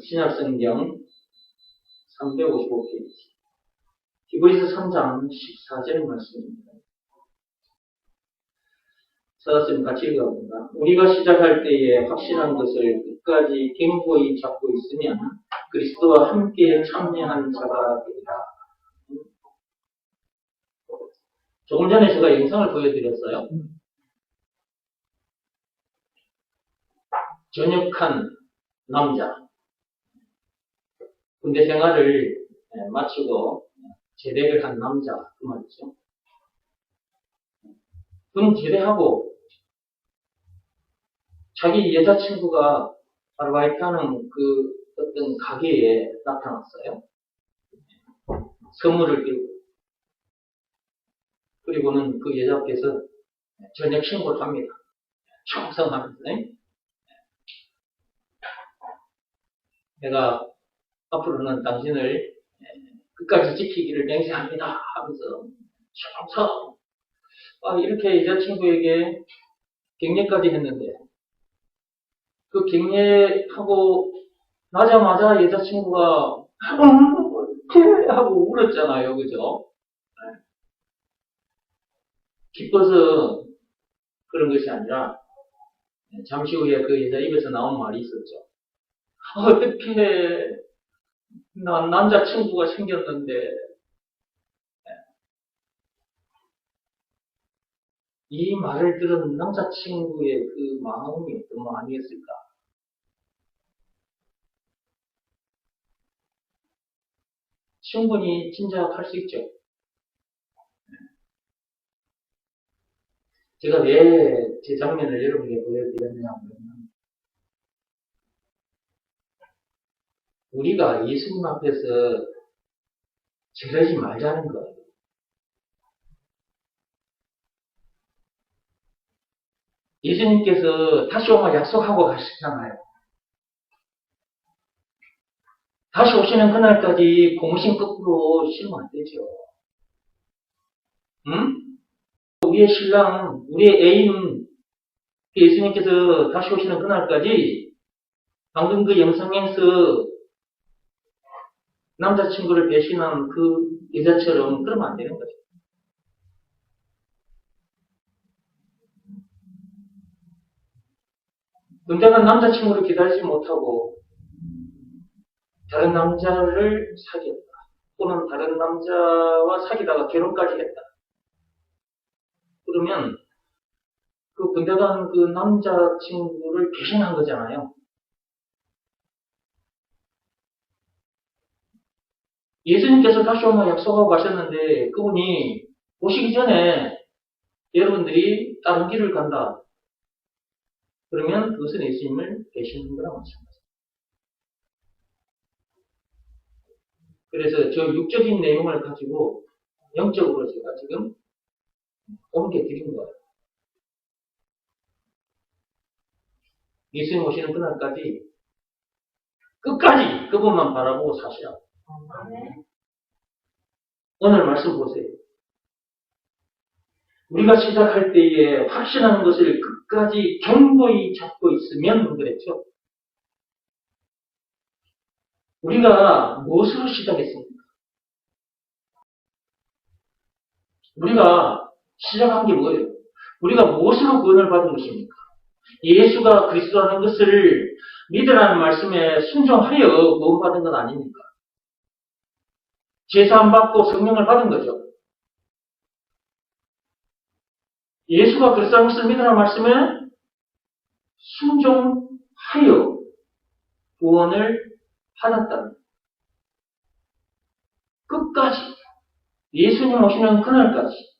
신약성경 355페이지 히브리서 3장 14절 말씀입니다. 찾았으면 같이 읽어봅니다. 우리가 시작할 때에 확실한 것을 끝까지 견고히 잡고 있으면 그리스도와 함께 참여한 자가 되리라. 조금 전에 제가 영상을 보여드렸어요. 전역한 남자, 군대 생활을 마치고 제대를 한 남자, 그 말이죠. 군 제대하고 자기 여자친구가 아르바이트하는 그 어떤 가게에 나타났어요. 선물을 들고. 그리고는 그 여자께서 전역 신고를 합니다. 충성하면서. 내가 앞으로는 당신을 끝까지 지키기를 맹세합니다 하면서 충성. 이렇게 여자친구에게 격려까지 했는데 그 격려하고 나자마자 여자친구가 하고 울었잖아요. 그죠? 기뻐서 그런 것이 아니라 잠시 후에 그 여자 입에서 나온 말이 있었죠. 어떻게 난 남자친구가 생겼는데 이 말을 들은 남자친구의 그 마음이 어떤 아니었을까? 충분히 짐작할 수 있죠. 제가 왜 제 장면을 여러분에게 보여드렸냐 하면 우리가 예수님 앞에서 저러지 말자는 거예요. 예수님께서 다시 오면 약속하고 가시잖아요. 다시 오시는 그날까지 공신 거꾸로 쉬면 안 되죠. 응? 우리의 신랑, 우리의 애인, 예수님께서 다시 오시는 그날까지 방금 그 영상에서 남자친구를 배신한 그 여자처럼 그러면 안 되는 거죠. 문제는 남자친구를 기다리지 못하고 다른 남자를 사귀었다. 또는 다른 남자와 사귀다가 결혼까지 했다. 그러면 그 군대 간 그 남자친구를 배신한 거잖아요. 예수님께서 다시 오면 약속하고 가셨는데 그분이 오시기 전에 여러분들이 다른 길을 간다. 그러면 그것은 예수님을 배신한 거랑 마찬가지입니다. 그래서 저 육적인 내용을 가지고 영적으로 제가 지금 옮겨 드린 거예요. 예수님 오시는 그날까지 끝까지 그분만 바라보고 사시라. 오늘 말씀 보세요. 우리가 시작할 때에 확신하는 것을 끝까지 견고히 잡고 있으면 그랬죠. 우리가 무엇으로 시작했습니까? 우리가 시작한 게 뭐예요? 우리가 무엇으로 구원을 받은 것입니까? 예수가 그리스도라는 것을 믿으라는 말씀에 순종하여 구원받은 건 아닙니까? 제사함 받고 성령을 받은 거죠. 예수가 그리스도라는 것을 믿으라는 말씀에 순종하여 구원을 받았다. 끝까지 예수님 오시는 그날까지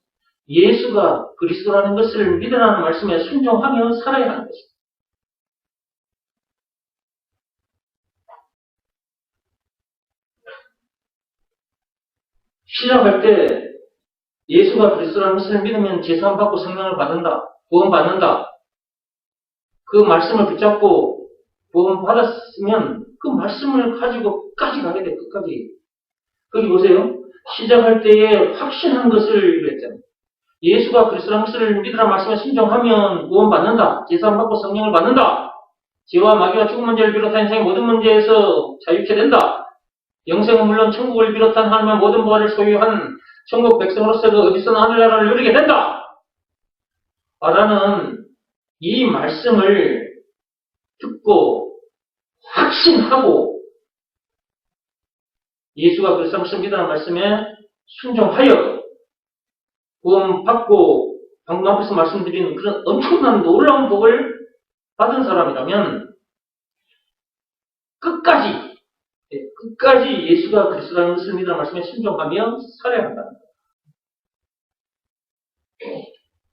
예수가 그리스도라는 것을 믿으라는 말씀에 순종하며 살아야 하는 것입니다. 시작할 때 예수가 그리스도라는 것을 믿으면 제사함 받고 성령을 받는다. 구원 받는다. 그 말씀을 붙잡고 구원 받았으면 그 말씀을 가지고 끝까지 가게 돼. 끝까지. 거기 보세요. 시작할 때에 확신한 것을 그랬잖아요. 예수가 그리스도라는 것을 믿으라는 말씀에 순종하면 구원 받는다. 제사함 받고 성령을 받는다. 죄와 마귀와 죽음 문제를 비롯한 인생의 모든 문제에서 자유케 된다. 영생은 물론 천국을 비롯한 하나님의 모든 보화를 소유한 천국 백성으로서도 어디서나 하늘나라를 누리게 된다. 라는 이 말씀을 듣고 확신하고 예수가 그리스도를 믿으라는 말씀에 순종하여 구원받고 방금 앞에서 말씀드린 그런 엄청난 놀라운 복을 받은 사람이라면 끝까지 예수가 그리스도라는 것을 믿으라는 말씀에 순종하며 살아야 한다.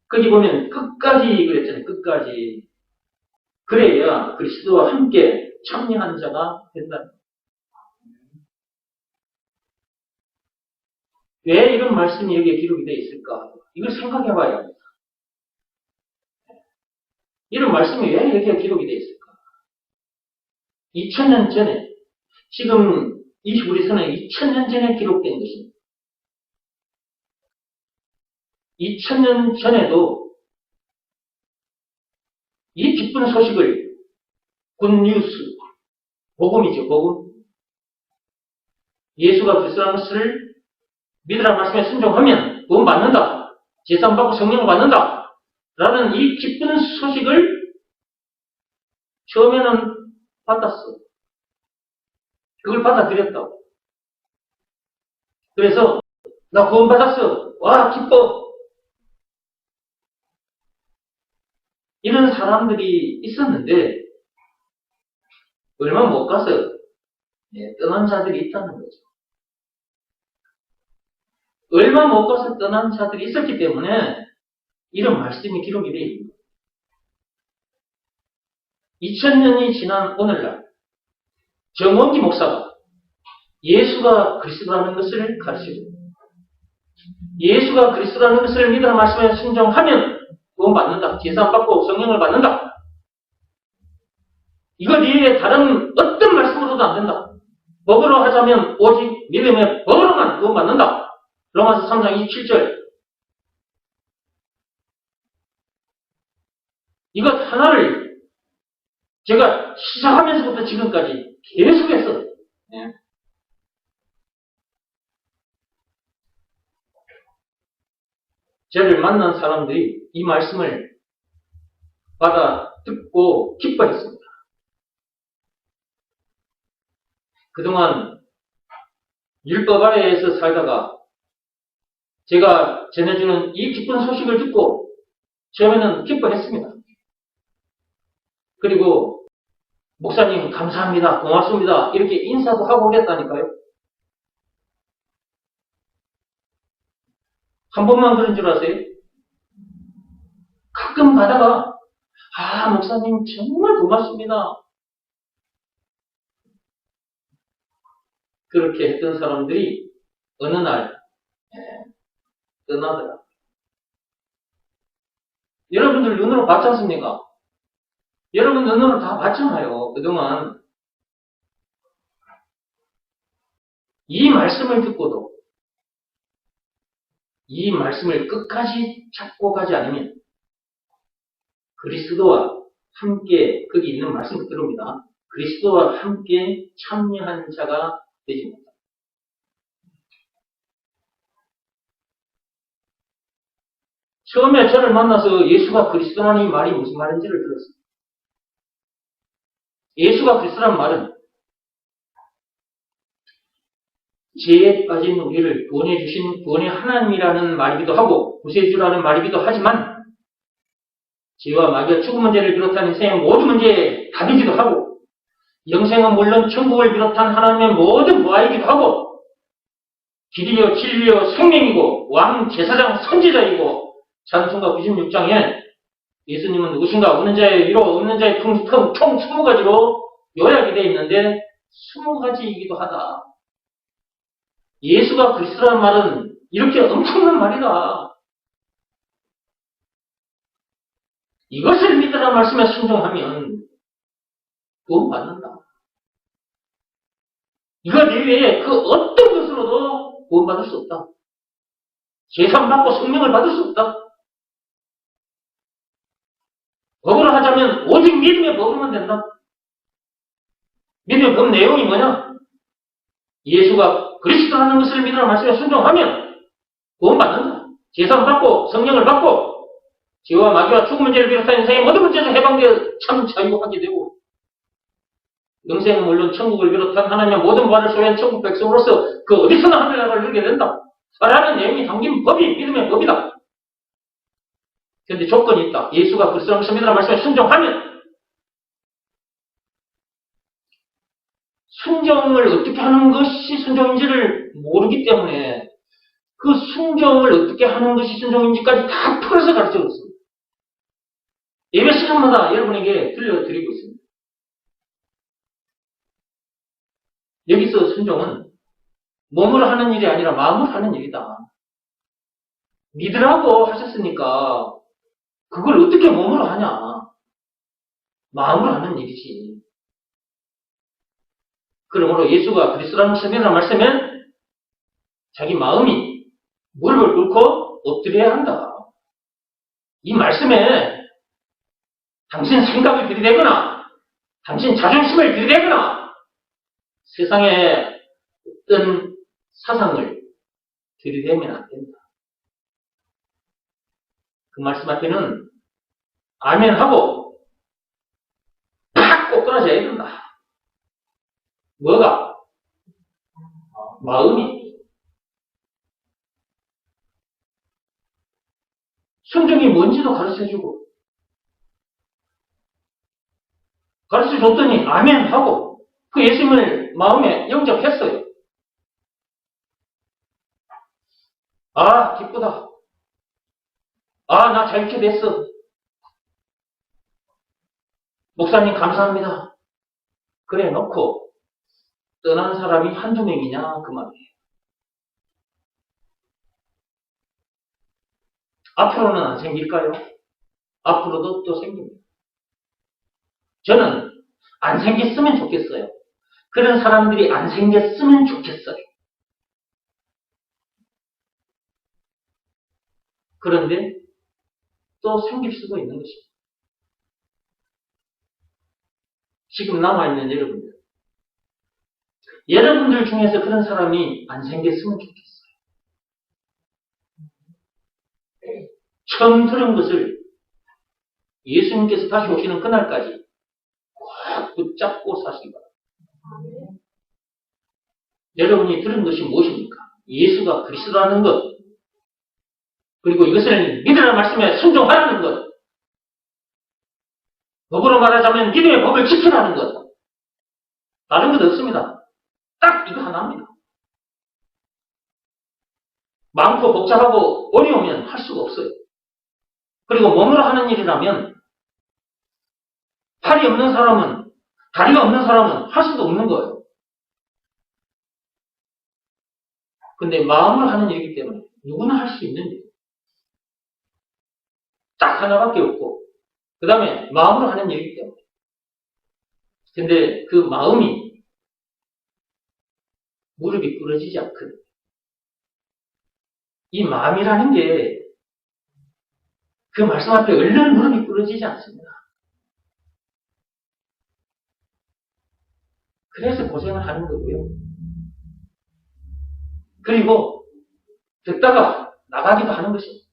거기 보면 끝까지 그랬잖아요. 끝까지. 그래야 그리스도와 함께 참여한 자가 된다. 왜 이런 말씀이 여기에 기록이 되어 있을까? 이걸 생각해 봐야 합니다. 이런 말씀이 왜 여기에 기록이 되어 있을까? 2000년 전에, 지금 우리 선은 2000년 전에 기록된 것입니다. 2000년 전에도 이 기쁜 소식을, 굿뉴스, 복음이죠, 복음. 예수가 그리스도라는 것을 믿으라는 말씀에 순종하면 구원 받는다. 제사 받고 성령을 받는다. 라는 이 기쁜 소식을 처음에는 받았어. 그걸 받아들였다고. 그래서 나 구원 받았어. 와, 기뻐. 이런 사람들이 있었는데 얼마 못 가서 떠난 자들이 있다는 거죠. 얼마 못 가서 떠난 자들이 있었기 때문에 이런 말씀이 기록이 되어 있는 거예요. 2000년이 지난 오늘날 정원기 목사가 예수가 그리스도라는 것을 가르치고 예수가 그리스도라는 것을 믿으라 말씀에 순종하면 구원 받는다. 제사 받고 성령을 받는다. 이것 이외에 다른 어떤 말씀으로도 안 된다. 법으로 하자면 오직 믿음의 법으로만 구원 받는다. 로마서 3장 27절. 이것 하나를 제가 시작하면서부터 지금까지 계속해서 저를 만난 사람들이 이 말씀을 받아 듣고 기뻐했습니다. 그동안 율법 아래에서 살다가 제가 전해주는 이 기쁜 소식을 듣고 처음에는 기뻐했습니다. 그리고 목사님 감사합니다. 고맙습니다. 이렇게 인사도 하고 그랬다니까요. 한 번만 그런 줄 아세요? 가끔 가다가 목사님 정말 고맙습니다. 그렇게 했던 사람들이 어느 날 떠나더라. 여러분들 눈으로 봤지 않습니까? 여러분 눈으로 다 봤잖아요. 그동안 이 말씀을 듣고도 이 말씀을 끝까지 잡고 가지 않으면 그리스도와 함께 거기 있는 말씀 그대로입니다. 그리스도와 함께 참여한 자가 되지 못합니다. 처음에 저를 만나서 예수가 그리스도라는 이 말이 무슨 말인지를 들었습니다. 예수가 그리스도라는 말은 죄에 빠진 우리를 구원해 주신 구원의 하나님이라는 말이기도 하고 구세주라는 말이기도 하지만 죄와 마귀와 죽음 문제를 비롯한 인생의 모든 문제의 답이기도 하고 영생은 물론 천국을 비롯한 하나님의 모든 보화이기도 하고 길이요 진리요 생명이고 왕 제사장 선지자이고 찬송가 96장에 예수님은 누구신가? 없는 자의 위로 없는 자의 총 20가지로 요약이 되어 있는데 20가지이기도 하다. 예수가 그리스도라는 말은 이렇게 엄청난 말이다. 이것을 믿으라는 말씀에 순종하면 구원받는다. 이것 이외에 그 어떤 것으로도 구원받을 수 없다. 제삼받고 성령을 받을 수 없다. 법으로 하자면 오직 믿음의 법으로만 된다. 믿음의 본 내용이 뭐냐? 예수가 그리스도라는 것을 믿으라는 말씀에 순종하면 구원받는다. 제사 받고 성령을 받고 죄와 마귀와 죽은 문제를 비롯한 인생의 모든 문제에서 해방되어 참 자유하게 되고 영생은 물론 천국을 비롯한 하나님의 모든 부활을 소유한 천국 백성으로서 그 어디서나 하늘나라를 누리게 된다. 라는 내용이 담긴 법이 믿음의 법이다. 그런데 조건이 있다. 예수가 그리스도라는 것을 믿으라는 말씀에 순종하면 순종을 어떻게 하는 것이 순종인지를 모르기 때문에 그 순종을 어떻게 하는 것이 순종인지까지 다 풀어서 가르쳐 줬습니다. 예배 시간마다 여러분에게 들려드리고 있습니다. 여기서 순종은 몸으로 하는 일이 아니라 마음으로 하는 일이다. 믿으라고 하셨으니까 그걸 어떻게 몸으로 하냐. 마음으로 하는 일이지. 그러므로 예수가 그리스도라는 것을 믿으라는 말씀은 자기 마음이 무릎을 꿇고 엎드려야 한다. 이 말씀에 당신 생각을 들이대거나 당신 자존심을 들이대거나 세상의 어떤 사상을 들이대면 안 된다. 그 말씀 앞에는 아멘 하고 팍 꼬꾸라져야 된다. 뭐가? 마음이. 순종이 뭔지도 가르쳐주고 가르쳐줬더니 아멘 하고 그 예수님을 마음에 영접했어요. 아, 기쁘다. 아, 나 자유케 됐어. 목사님 감사합니다. 그래 놓고 떠난 사람이 한두 명이냐 그 말이에요. 앞으로는 안 생길까요? 앞으로도 또 생깁니다. 저는 안 생겼으면 좋겠어요. 그런 사람들이 안 생겼으면 좋겠어요. 그런데 또 생길 수도 있는 것입니다. 지금 남아있는 여러분들 중에서 그런 사람이 안 생겼으면 좋겠어요. 처음 들은 것을 예수님께서 다시 오시는 그날까지 꽉 붙잡고 사시기 바랍니다. 여러분이 들은 것이 무엇입니까? 예수가 그리스도라는 것, 그리고 이것을 믿으라는 말씀에 순종하라는 것, 법으로 말하자면 믿음의 법을 지키라는 것, 다른 것 없습니다. 딱 이거 하나입니다. 많고 복잡하고 어려우면 할 수가 없어요. 그리고 몸으로 하는 일이라면 팔이 없는 사람은, 다리가 없는 사람은 할 수도 없는 거예요. 근데 마음으로 하는 일이기 때문에 누구나 할 수 있는 일. 딱 하나밖에 없고, 그 다음에 마음으로 하는 일이기 때문에. 근데 그 마음이 무릎이 꿇어지지 않거든요. 이 마음이라는 게 그 말씀 앞에 얼른 무릎이 꿇어지지 않습니다. 그래서 고생을 하는 거고요. 그리고 듣다가 나가기도 하는 것입니다.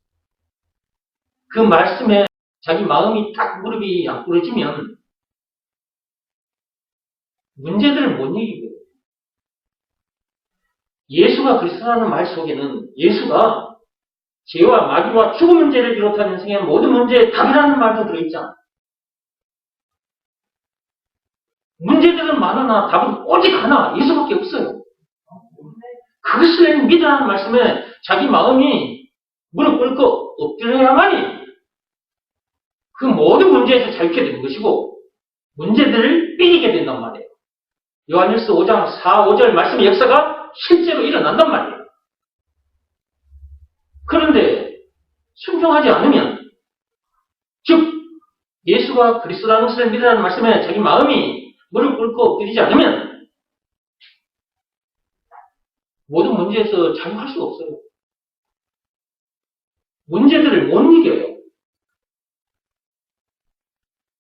그 말씀에 자기 마음이 딱 무릎이 안 꿇어지면 문제들을 못 이기고요. 예수가 그리스도라는 말 속에는 예수가 죄와 마귀와 죽음 문제를 비롯한 인생의 모든 문제의 답이라는 말도 들어있잖아요. 문제들은 많으나 답은 오직 하나, 예수밖에 없어요. 그것을 믿으라는 말씀에 자기 마음이 무릎 꿇고 엎드려야만이 그 모든 문제에서 자유케 되는 것이고 문제들을 이기게 된단 말이에요. 요한일서 5장 4, 5절 말씀의 역사가 실제로 일어난단 말이에요. 그런데 순종하지 않으면, 즉 예수가 그리스도라는 것을 믿으라는 말씀에 자기 마음이 무릎 꿇고 엎드리지 않으면 모든 문제에서 자유할 수가 없어요. 문제들을 못 이겨요.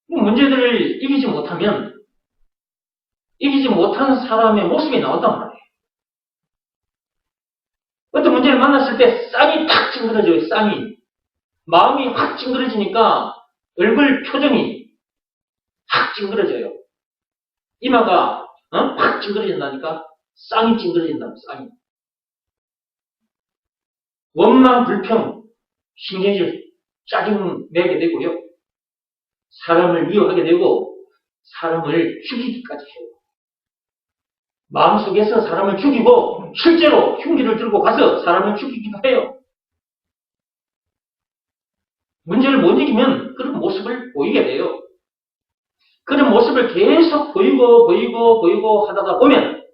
문제들을 이기지 못하면 이기지 못하는 사람의 모습이 나온단 말이에요. 어떤 문제를 만났을 때 쌍이 탁 찡그러져요. 쌍이. 마음이 확 찡그러지니까 얼굴 표정이 확 찡그러져요. 이마가 확 찡그러진다니까 쌍이 찡그러진다. 쌍이. 원망, 불평, 신경질, 짜증 내게 되고요. 사람을 미워하게 되고 사람을 죽이기까지 해요. 마음속에서 사람을 죽이고 실제로 흉기를 들고 가서 사람을 죽이기도 해요. 문제를 못 이기면 그런 모습을 보이게 돼요. 그런 모습을 계속 보이고 하다가 보면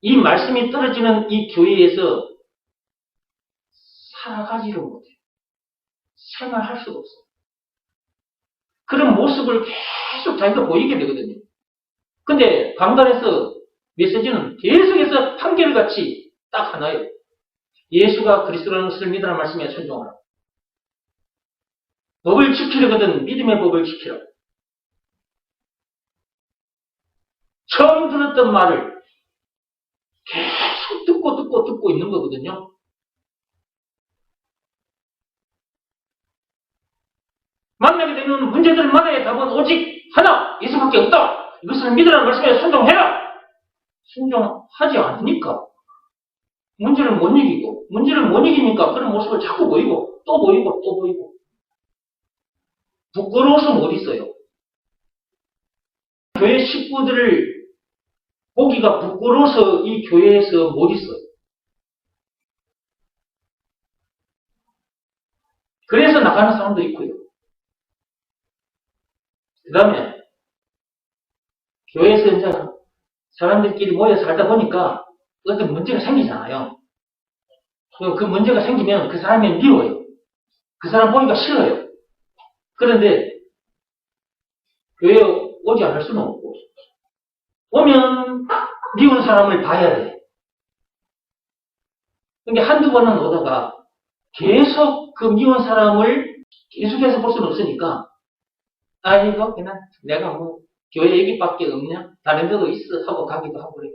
이 말씀이 떨어지는 이 교회에서 살아가지를 못해요. 생활할 수가 없어요. 그런 모습을 계속 자기가 보이게 되거든요. 근데 강단에서 메시지는 계속해서 한결같이 딱 하나예요. 예수가 그리스도라는 것을 믿으라는 말씀에 순종하라. 법을 지키려거든 믿음의 법을 지키라. 처음 들었던 말을 계속 듣고 있는 거거든요. 만나게 되는 문제들마다의 답은 오직 하나, 예수밖에 없다. 이것을 믿으라는 말씀에 순종해라. 순종하지 않으니까 문제를 못 이기고, 문제를 못 이기니까 그런 모습을 자꾸 보이고 또 보이고 부끄러워서 못 있어요. 교회 식구들을 보기가 부끄러워서 이 교회에서 못 있어요. 그래서 나가는 사람도 있고요. 그 다음에 교회에서 이제 사람들끼리 모여 살다 보니까 어떤 문제가 생기잖아요. 그 문제가 생기면 그 사람이 미워요. 그 사람 보기가 싫어요. 그런데 교회에 오지 않을 수는 없고 오면 미운 사람을 봐야 돼. 그러니까 한두 번은 오다가 계속 그 미운 사람을 계속해서 볼 수는 없으니까 이거 그냥 내가 뭐 교회 얘기밖에 없냐? 다른 데도 있어 하고 가기도 하고 그래.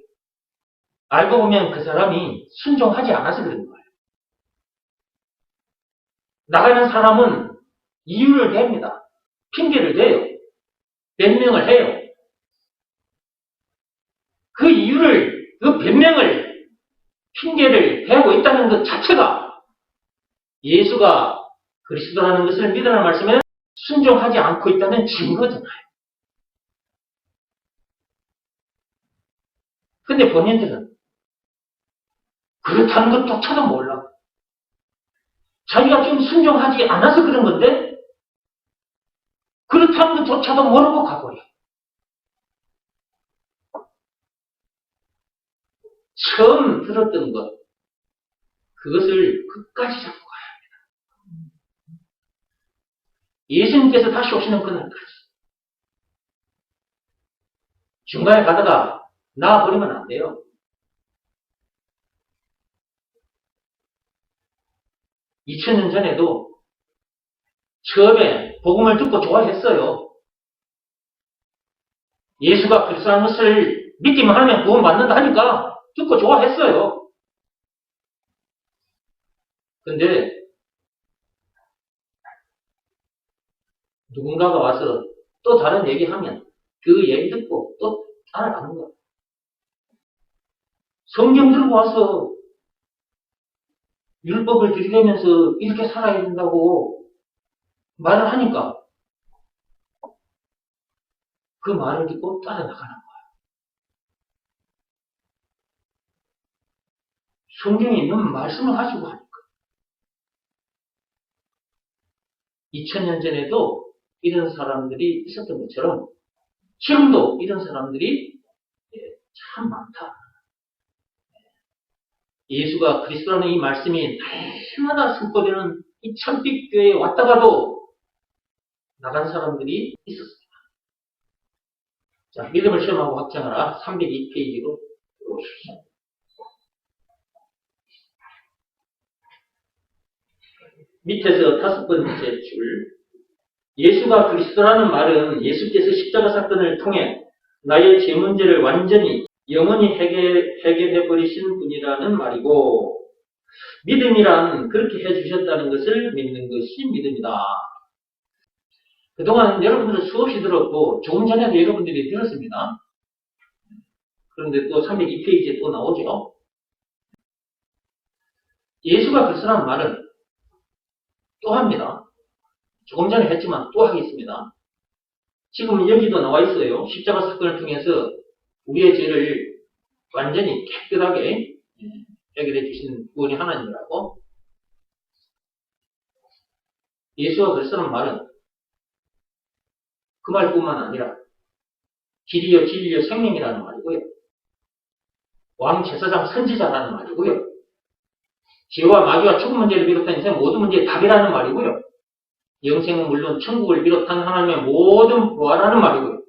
알고 보면 그 사람이 순종하지 않아서 그런 거예요. 나가는 사람은 이유를 댑니다. 핑계를 대요. 변명을 해요. 그 이유를, 그 변명을, 핑계를 대고 있다는 것 자체가 예수가 그리스도라는 것을 믿으라는 말씀에 순종하지 않고 있다는 증거잖아요. 근데 본인들은 그렇다는 것조차도 몰라. 자기가 좀 순종하지 않아서 그런 건데 그렇다는 것조차도 모르고 가버려. 처음 들었던 것, 그것을 끝까지 잡고 가야 합니다. 예수님께서 다시 오시는 그날까지. 중간에 가다가 나와버리면 안 돼요. (2000년) 전에도 처음에 복음을 듣고 좋아했어요. 예수가 그리스도라는 것을 믿기만 하면 구원 받는다 하니까 듣고 좋아했어요. 근데 누군가가 와서 또 다른 얘기하면 그 얘기 듣고 또 따라가는 거예요. 성경 들고 와서 율법을 들이대면서 이렇게 살아야 된다고 말을 하니까 그 말을 듣고 따라 나가는 거예요. 성경에 있는 말씀을 가지고 하니까. 2000년 전에도 이런 사람들이 있었던 것처럼 지금도 이런 사람들이 참 많다. 예수가 그리스도라는 이 말씀이 날마다 선포되는 이 참빛교회에 왔다가도 나간 사람들이 있었습니다. 자, 믿음을 시험하고 확장하라. 302페이지로 들어오십시오. 밑에서 5번째 줄. 예수가 그리스도라는 말은 예수께서 십자가 사건을 통해 나의 제 문제를 완전히 영원히 해결해버리신 분이라는 말이고, 믿음이란 그렇게 해주셨다는 것을 믿는 것이 믿음이다. 그동안 여러분들은 수없이 들었고, 조금 전에도 여러분들이 들었습니다. 그런데 또 302페이지에 또 나오죠. 예수가 그리스도라는 말은 또 합니다. 조금 전에 했지만 또 하겠습니다. 지금 여기도 나와 있어요. 십자가 사건을 통해서 우리의 죄를 완전히 깨끗하게 해결해 주신 구원의 하나님이라고. 예수가 그리스도라는 말은 그 말뿐만 아니라 길이요 진리요 생명이라는 말이고요. 왕 제사장 선지자라는 말이고요. 죄와 마귀와 죽음 문제를 비롯한 인생 모든 문제의 답이라는 말이고요. 영생은 물론 천국을 비롯한 하나님의 모든 부활하는 말이고요.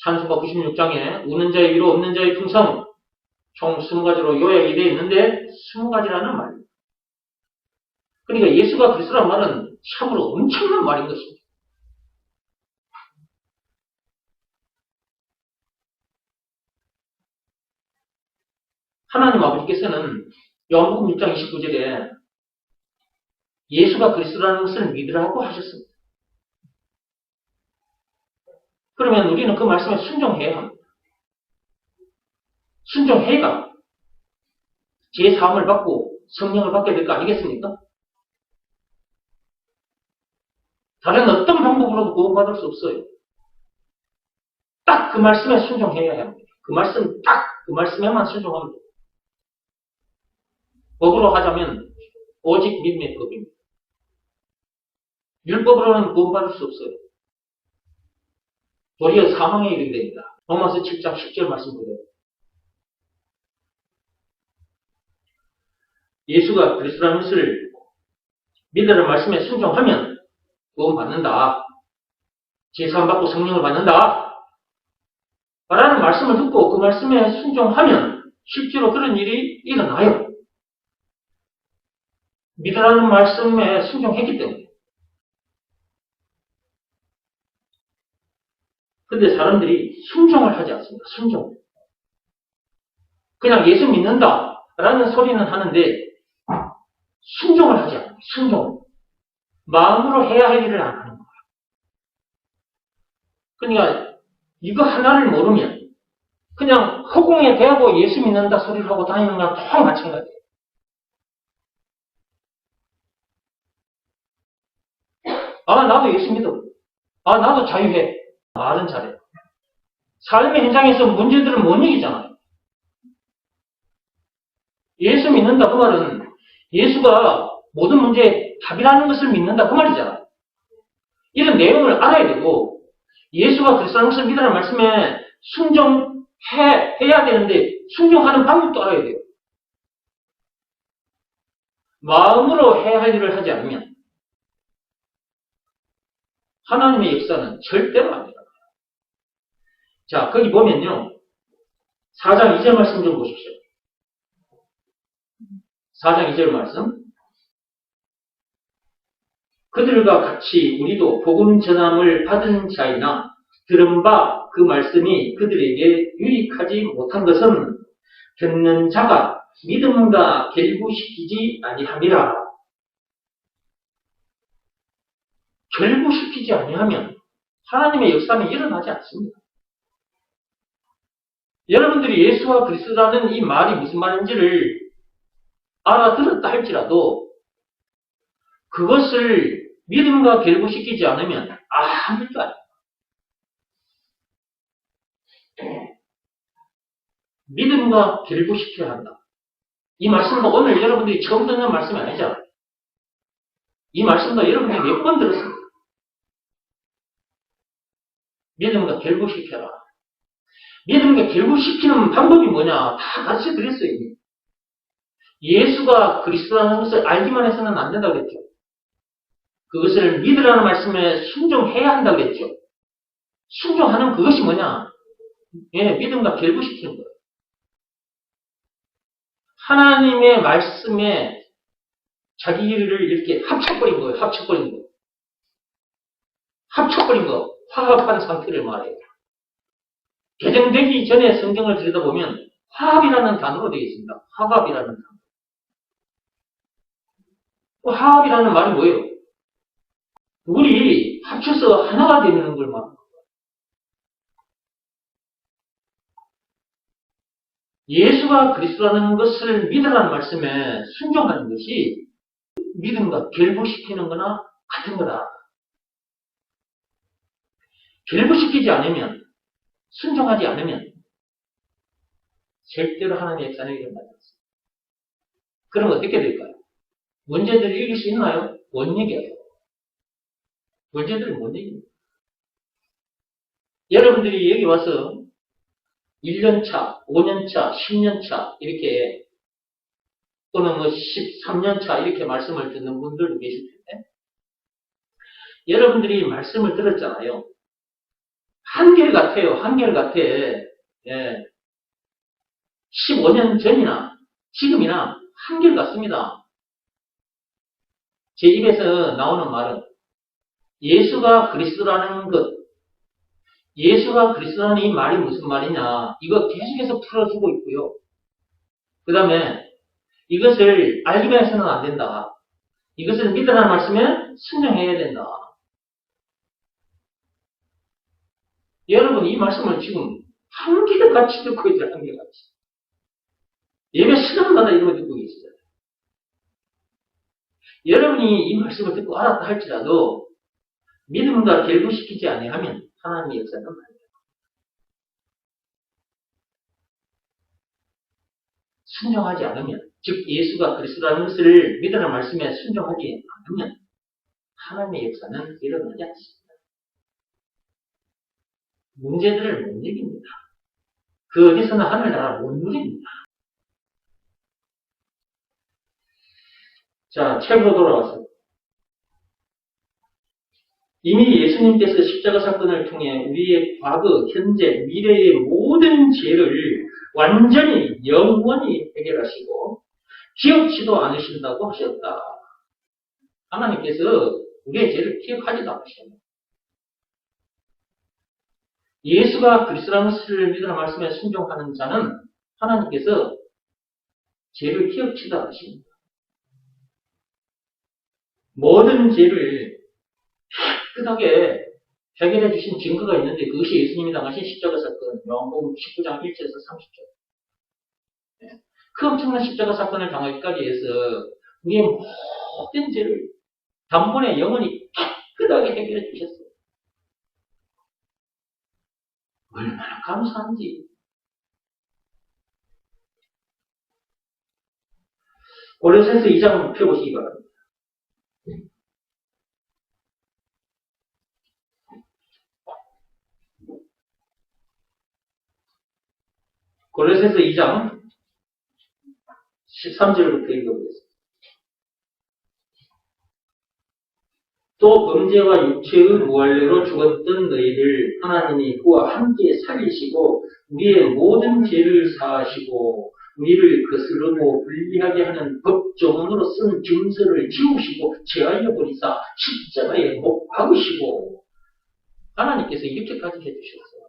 찬수가 96장에 우는 자의 위로 없는 자의 풍성 총 20가지로 요약이 되어 있는데 20가지라는 말입니다. 그러니까 예수가 그리스도라는 말은 참으로 엄청난 말인 것입니다. 하나님 아버지께서는 요한복음 6장 29절에 예수가 그리스도라는 것을 믿으라고 하셨습니다. 그러면 우리는 그 말씀에 순종해야 합니다. 순종해야 제 사함을 받고 성령을 받게 될 거 아니겠습니까? 다른 어떤 방법으로도 구원받을 수 없어요. 딱 그 말씀에 순종해야 합니다. 그 말씀 딱 그 말씀에만 순종하면 돼요. 법으로 하자면 오직 믿음의 법입니다. 율법으로는 구원받을 수 없어요. 도리어 사망에 이르게 됩니다. 로마서 7장 10절 말씀 보세요. 예수가 그리스도라는 것을 믿으라는 말씀에 순종하면 구원받는다. 제사함 받고 성령을 받는다. 라는 말씀을 듣고 그 말씀에 순종하면 실제로 그런 일이 일어나요. 믿으라는 말씀에 순종했기 때문에. 근데 사람들이 순종을 하지 않습니다. 순종. 그냥 예수 믿는다 라는 소리는 하는데 순종을 하지 않아요. 순종. 마음으로 해야 할 일을 안 하는 거예요. 그러니까 이거 하나를 모르면 그냥 허공에 대고 예수 믿는다 소리를 하고 다니는 거랑 다 마찬가지예요. 아, 나도 예수 믿어. 아, 나도 자유해. 말은 잘해. 삶의 현장에서 문제들은 못 이기잖아요. 예수 믿는다 그 말은 예수가 모든 문제의 답이라는 것을 믿는다 그 말이잖아요. 이런 내용을 알아야 되고 예수가 그리스도라는 것을 믿으라는 말씀에 순종해야 되는데 순종하는 방법도 알아야 돼요. 마음으로 해야 할 일을 하지 않으면 하나님의 역사는 절대로 안 돼요. 자, 거기 보면요. 4장 2절 말씀 좀 보십시오. 4장 2절 말씀. 그들과 같이 우리도 복음 전함을 받은 자이나 들은 바 그 말씀이 그들에게 유익하지 못한 것은 듣는 자가 믿음과 결부시키지 아니함이라. 결부시키지 아니하면 하나님의 역사는 일어나지 않습니다. 여러분들이 예수와 그리스도라는 이 말이 무슨 말인지를 알아들었다 할지라도 그것을 믿음과 결부시키지 않으면 아무것도 안 해요. 믿음과 결부시켜야 한다. 이 말씀도 오늘 여러분들이 처음 듣는 말씀이 아니잖아요. 이 말씀도 여러분들이 몇 번 들었습니다. 믿음과 결부시켜라. 믿음과 결부시키는 방법이 뭐냐? 다 가르쳐 드렸어요. 예수가 그리스도라는 것을 알기만 해서는 안 된다고 그랬죠. 그것을 믿으라는 말씀에 순종해야 한다고 그랬죠. 순종하는 그것이 뭐냐? 예, 믿음과 결부시키는 거예요. 하나님의 말씀에 자기를 이렇게 합쳐버린 거예요. 합쳐버린 거. 합쳐버린 거. 화합한 상태를 말해요. 개정되기 전에 성경을 들여다보면 화합이라는 단어로 되어 있습니다. 화합이라는 단어. 화합이라는 말이 뭐예요? 우리 합쳐서 하나가 되는 걸 말합니다. 예수가 그리스도라는 것을 믿으라는 말씀에 순종하는 것이 믿음과 결부시키는 거나 같은 거다. 결부시키지 않으면, 순종하지 않으면 절대로 하나님의 역사는 일어나지 않습니다. 그럼 어떻게 될까요? 문제들을 이길 수 있나요? 못 이겨요. 문제들을 못 이깁니다. 여러분들이 여기 와서 1년차, 5년차, 10년차 이렇게 또는 13년차 이렇게 말씀을 듣는 분들도 계실 텐데 여러분들이 말씀을 들었잖아요. 한결같아요. 한결같아. 예. 15년 전이나 지금이나 한결같습니다. 제 입에서 나오는 말은 예수가 그리스도라는 것, 예수가 그리스도라는 이 말이 무슨 말이냐 이거 계속해서 풀어주고 있고요. 그 다음에 이것을 알기만 해서는 안 된다. 이것을 믿으라는 말씀에 순종해야 된다. 여러분 이 말씀을 지금 한결같이 듣고 있어요. 한결같이. 예배 시간마다 이거 듣고 계시잖아요. 여러분이 이 말씀을 듣고 알았다 할지라도 믿음과 결부시키지 아니하면 하나님의 역사는 안 돼요. 순종하지 않으면, 즉 예수가 그리스도라는 것을 믿으라는 말씀에 순종하지 않으면 하나님의 역사는 일어나지 않습니다. 문제들을 못 이깁니다. 그 어디서나 하늘나라 못 누립니다. 자, 책으로 돌아와서 이미 예수님께서 십자가 사건을 통해 우리의 과거, 현재, 미래의 모든 죄를 완전히 영원히 해결하시고 기억지도 않으신다고 하셨다. 하나님께서 우리의 죄를 기억하지도 않으십니다. 예수가 그리스도라는 것을 믿으라는 말씀에 순종하는 자는 하나님께서 죄를 기억치도 않으십니다. 모든 죄를 깨끗하게 해결해 주신 증거가 있는데 그것이 예수님이 당하신 십자가 사건, 요한복음 19장 1절에서 30절. 그 엄청난 십자가 사건을 당하기까지 해서 우리의 모든 죄를 단번에 영원히 깨끗하게 해결해 주셨어요. 얼마나 감사한지. 고린도전서 2장 펴보시기 바랍니다. 고린도전서 2장 13절부터 읽어보겠습니다. 또 범죄와 육체의 무할례로 죽었던 너희를 하나님이 그와 함께 살리시고 우리의 모든 죄를 사하시고 우리를 거스르고 불리하게 하는 법조문으로 쓴 증서를 지우시고 제하여 버리사 십자가에 못 박으시고 하나님께서 이렇게까지 해주셨어요.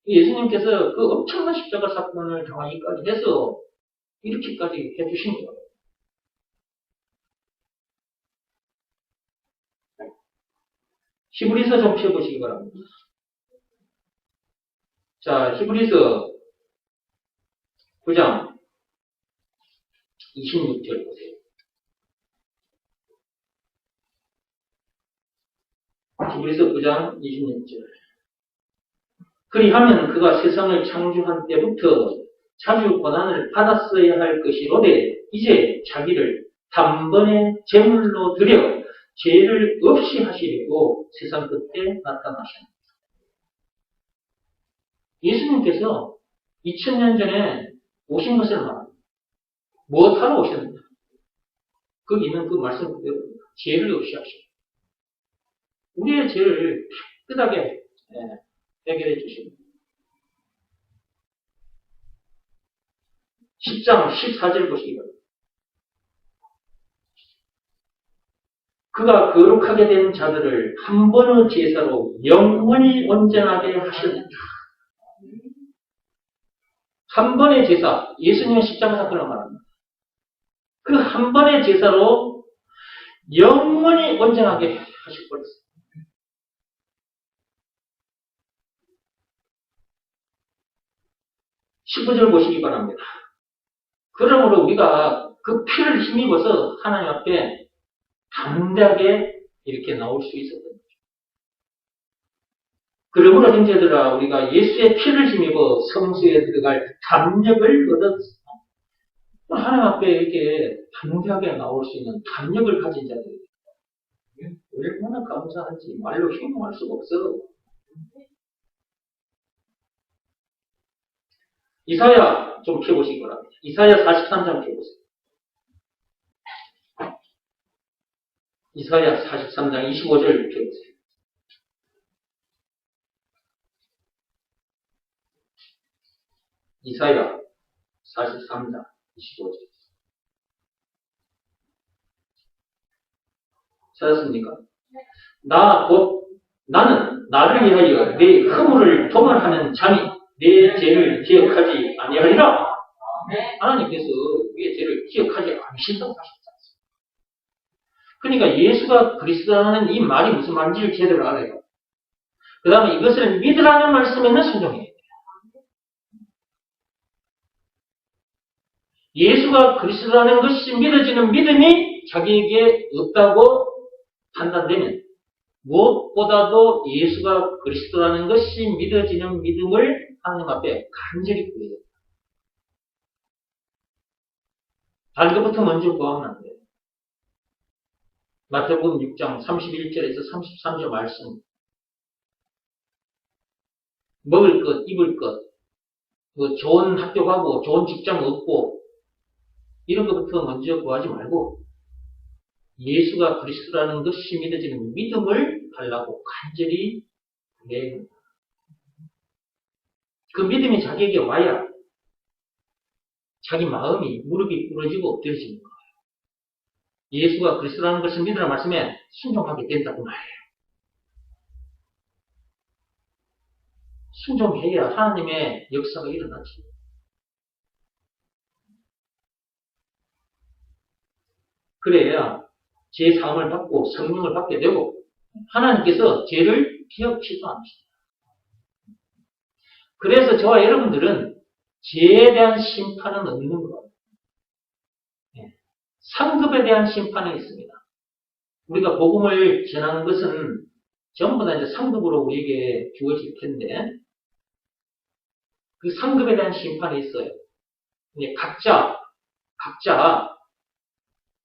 예수님께서 그 엄청난 십자가 사건을 당하기까지 해서 이렇게까지 해주신 거예요. 히브리서 좀 펴보시기 바랍니다. 자, 히브리서 9장 26절 보세요. 히브리서 9장 26절. 그리하면 그가 세상을 창조한 때부터 자주 고난을 받았어야 할 것이로되 이제 자기를 단번에 제물로 드려 죄를 없이 하시려고 세상 끝에 나타나셨습니다. 예수님께서 2000년 전에 오신 것을 말합니다. 무엇하러 오셨는가? 거기 있는 그 말씀 그대로 죄를 없이 하시고 우리의 죄를 깨끗하게 해결해 주십니다. 10장 14절 보시기 바랍니다. 그가 거룩하게 된 자들을 한 번의 제사로 영원히 온전하게 하셨다. 한 번의 제사, 예수님의 십자가 사건을 말합니다. 그 한 번의 제사로 영원히 온전하게 하실 뻔했어요. 19절 보시기 바랍니다. 그러므로 우리가 그 피를 힘입어서 하나님 앞에 담대하게 이렇게 나올 수 있었던 거죠. 그러므로 형제들아, 우리가 예수의 피를 힘입어 성소에 들어갈 담력을 얻었습니다. 하나님 앞에 이렇게 담대하게 나올 수 있는 담력을 가진 자들이 얼마나 감사한지 말로 형용할 수가 없어. 이사야 좀 펴보시기 바랍니다. 이사야 43장 펴보세요. 이사야 43장 25절 펴보세요. 이사야 43장 25절. 찾았습니까? 나는 나를 위하여 내 허물을 도말하는 자니 내 죄를 기억하지 아니하리라. 하나님께서 우리의 죄를 기억하지 않으신다고 하셨지 않습니까? 그러니까 예수가 그리스도라는 이 말이 무슨 말인지를 제대로 알아요. 그 다음에 이것을 믿으라는 말씀에는 순종해야 돼요. 예수가 그리스도라는 것이 믿어지는 믿음이 자기에게 없다고 판단되면 무엇보다도 예수가 그리스도라는 것이 믿어지는 믿음을 하나님 앞에 간절히 구해야 돼요. 다른 것부터 먼저 구하면 안 돼요. 마태복음 6장 31절에서 33절 말씀. 먹을 것, 입을 것, 좋은 학교 가고, 좋은 직장 얻고, 이런 것부터 먼저 구하지 말고, 예수가 그리스도라는 것이 믿어지는 믿음을 달라고 간절히 구해야 합니다. 그 믿음이 자기에게 와야 자기 마음이 무릎이 꿇어지고 엎드려지는 거예요. 예수가 그리스도라는 것을 믿으라는 말씀에 순종하게 된다고 말해요. 순종해야 하나님의 역사가 일어나지. 그래야 죄 사함을 받고 성령을 받게 되고 하나님께서 죄를 기억치도 않으십니다. 그래서 저와 여러분들은 죄에 대한 심판은 없는 거예요. 상급에 대한 심판은 있습니다. 우리가 복음을 전하는 것은 전부 다 이제 상급으로 우리에게 주어질 텐데 그 상급에 대한 심판이 있어요. 각자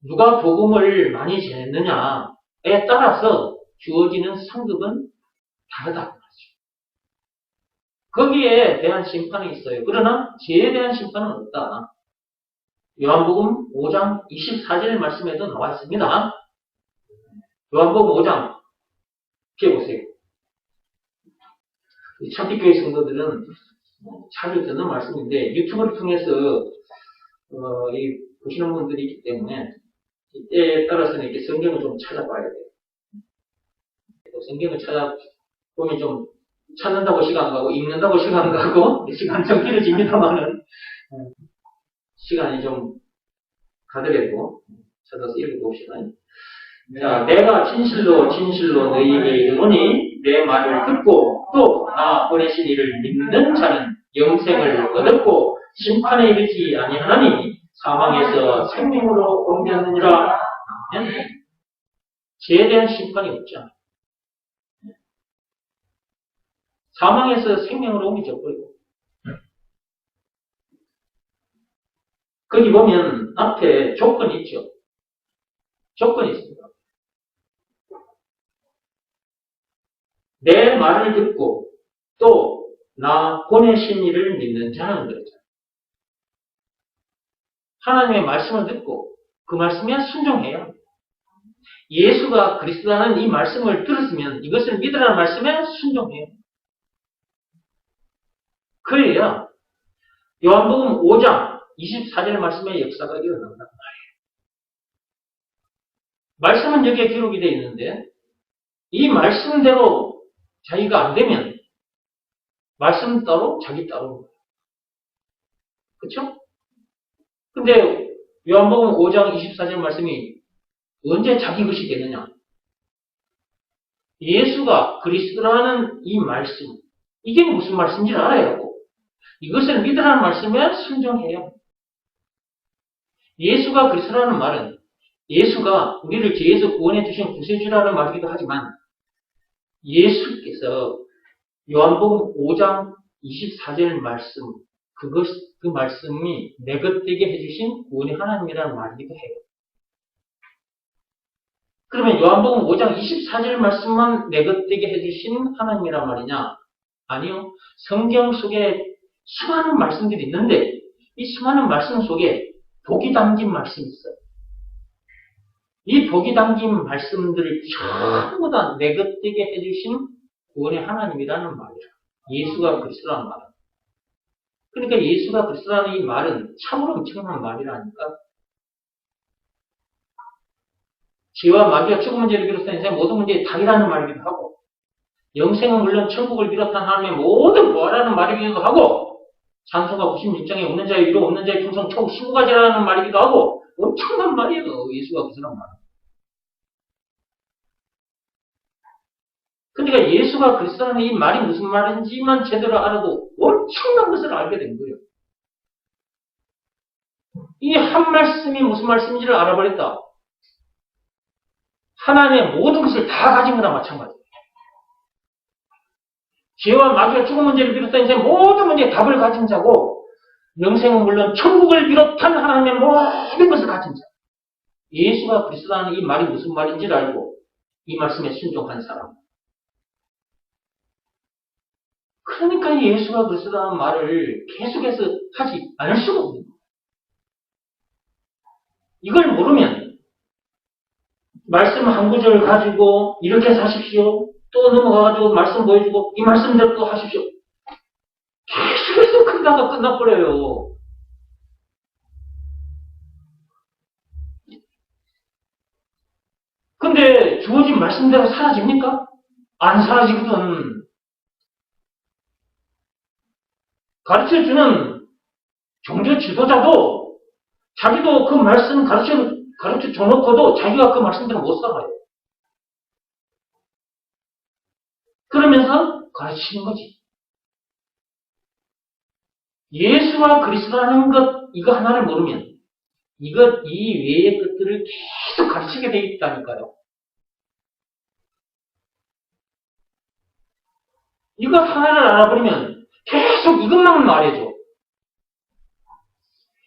누가 복음을 많이 전했느냐에 따라서 주어지는 상급은 다르다고 하죠. 거기에 대한 심판이 있어요. 그러나 죄에 대한 심판은 없다. 요한복음 5장 24절 말씀에도 나와 있습니다. 요한복음 5장 펴보세요. 참빛교회 성도들은 자주 듣는 말씀인데 유튜브를 통해서 보시는 분들이 있기 때문에 이때에 따라서는 이렇게 성경을 좀 찾아봐야 돼요. 성경을 찾아보면 좀 찾는다고 시간 가고 읽는다고 시간 가고 시간 좀 길어집니다만은 시간이 좀 가더라도 찾아서 읽어봅시다. 자, 내가 진실로 너희에게 이르노니 내 말을 듣고 또 나 보내신 이를 믿는 자는 영생을 얻었고 심판에 이르지 아니하나니 사망에서 생명으로 옮겼느니라. 죄에 대한 심판이 없죠. 사망에서 생명으로 옮겨져 버리고. 거기 보면 앞에 조건이 있죠. 조건이 있습니다. 내 말을 듣고 또 나 보내신 이를 믿는 자는 그렇죠. 하나님의 말씀을 듣고 그 말씀에 순종해요. 예수가 그리스도라는 이 말씀을 들었으면 이것을 믿으라는 말씀에 순종해요. 그래야 요한복음 5장 24절 말씀의 역사가 일어난단 말이에요. 말씀은 여기에 기록이 되어 있는데 이 말씀대로 자기가 안 되면 말씀 따로 자기 따로 그쵸? 근데 요한복음 5장 24절 말씀이 언제 자기 것이 되느냐? 예수가 그리스도라는 이 말씀, 이게 무슨 말씀인지 알아야 하고, 이것을 믿으라는 말씀에 순종해요. 예수가 그리스도라는 말은 예수가 우리를 죄에서 구원해 주신 구세주라는 말이기도 하지만 예수께서 요한복음 5장 24절 말씀, 그 말씀이 내 것 되게 해주신 구원의 하나님이라는 말이기도 해요. 그러면 요한복음 5장 24절 말씀만 내 것 되게 해주신 하나님이란 말이냐? 아니요. 성경 속에 수많은 말씀들이 있는데 이 수많은 말씀 속에 복이 담긴 말씀이 있어요. 이 복이 담긴 말씀들을 전부 다 내 것 되게 해주신 구원의 하나님이라는 말이야. 예수가 그리스도라는 말은. 그러니까 예수가 그리스도라는 이 말은 참으로 엄청난 말이라니까. 죄와 마귀와 죽음 문제를 비롯한 인생의 모든 문제의 답이라는 말이기도 하고, 영생은 물론 천국을 비롯한 하나님의 모든 부활하는 말이기도 하고, 찬송가 96장에 없는 자의 위로 없는 자의 풍성 총 15가지라는 말이기도 하고, 엄청난 말이에요. 예수가 그리스도라는 말은. 그러니까 예수가 그리스도라는 이 말이 무슨 말인지만 제대로 알아도 엄청난 것을 알게 된 거예요. 이 한 말씀이 무슨 말씀인지를 알아버렸다. 하나님의 모든 것을 다 가진 거나 마찬가지예요. 죄와 마귀와 죽음 문제를 비롯한 인생의 모든 문제의 답을 가진 자고, 영생은 물론 천국을 비롯한 하나님의 모든 것을 가진 자. 예수가 그리스도라는 이 말이 무슨 말인지를 알고 이 말씀에 순종한 사람. 그러니까 예수가 그리스도라는 말을 계속해서 하지 않을 수가 없는 거예요. 이걸 모르면 말씀 한 구절을 가지고 이렇게 사십시오. 또 넘어가가지고 말씀 보여주고 이 말씀대로 또 하십시오. 계속해서 끝나가 끝나버려요. 근데 주어진 말씀대로 사라집니까? 안 사라지거든. 가르쳐주는 종교 지도자도 자기도 그 말씀 가르쳐 줘놓고도 자기가 그 말씀대로 못 살아요. 그러면서 가르치는 거지. 예수와 그리스도라는 것, 이거 하나를 모르면 이것 이외의 것들을 계속 가르치게 돼 있다니까요. 이거 하나를 알아버리면 계속 이것만 말해줘.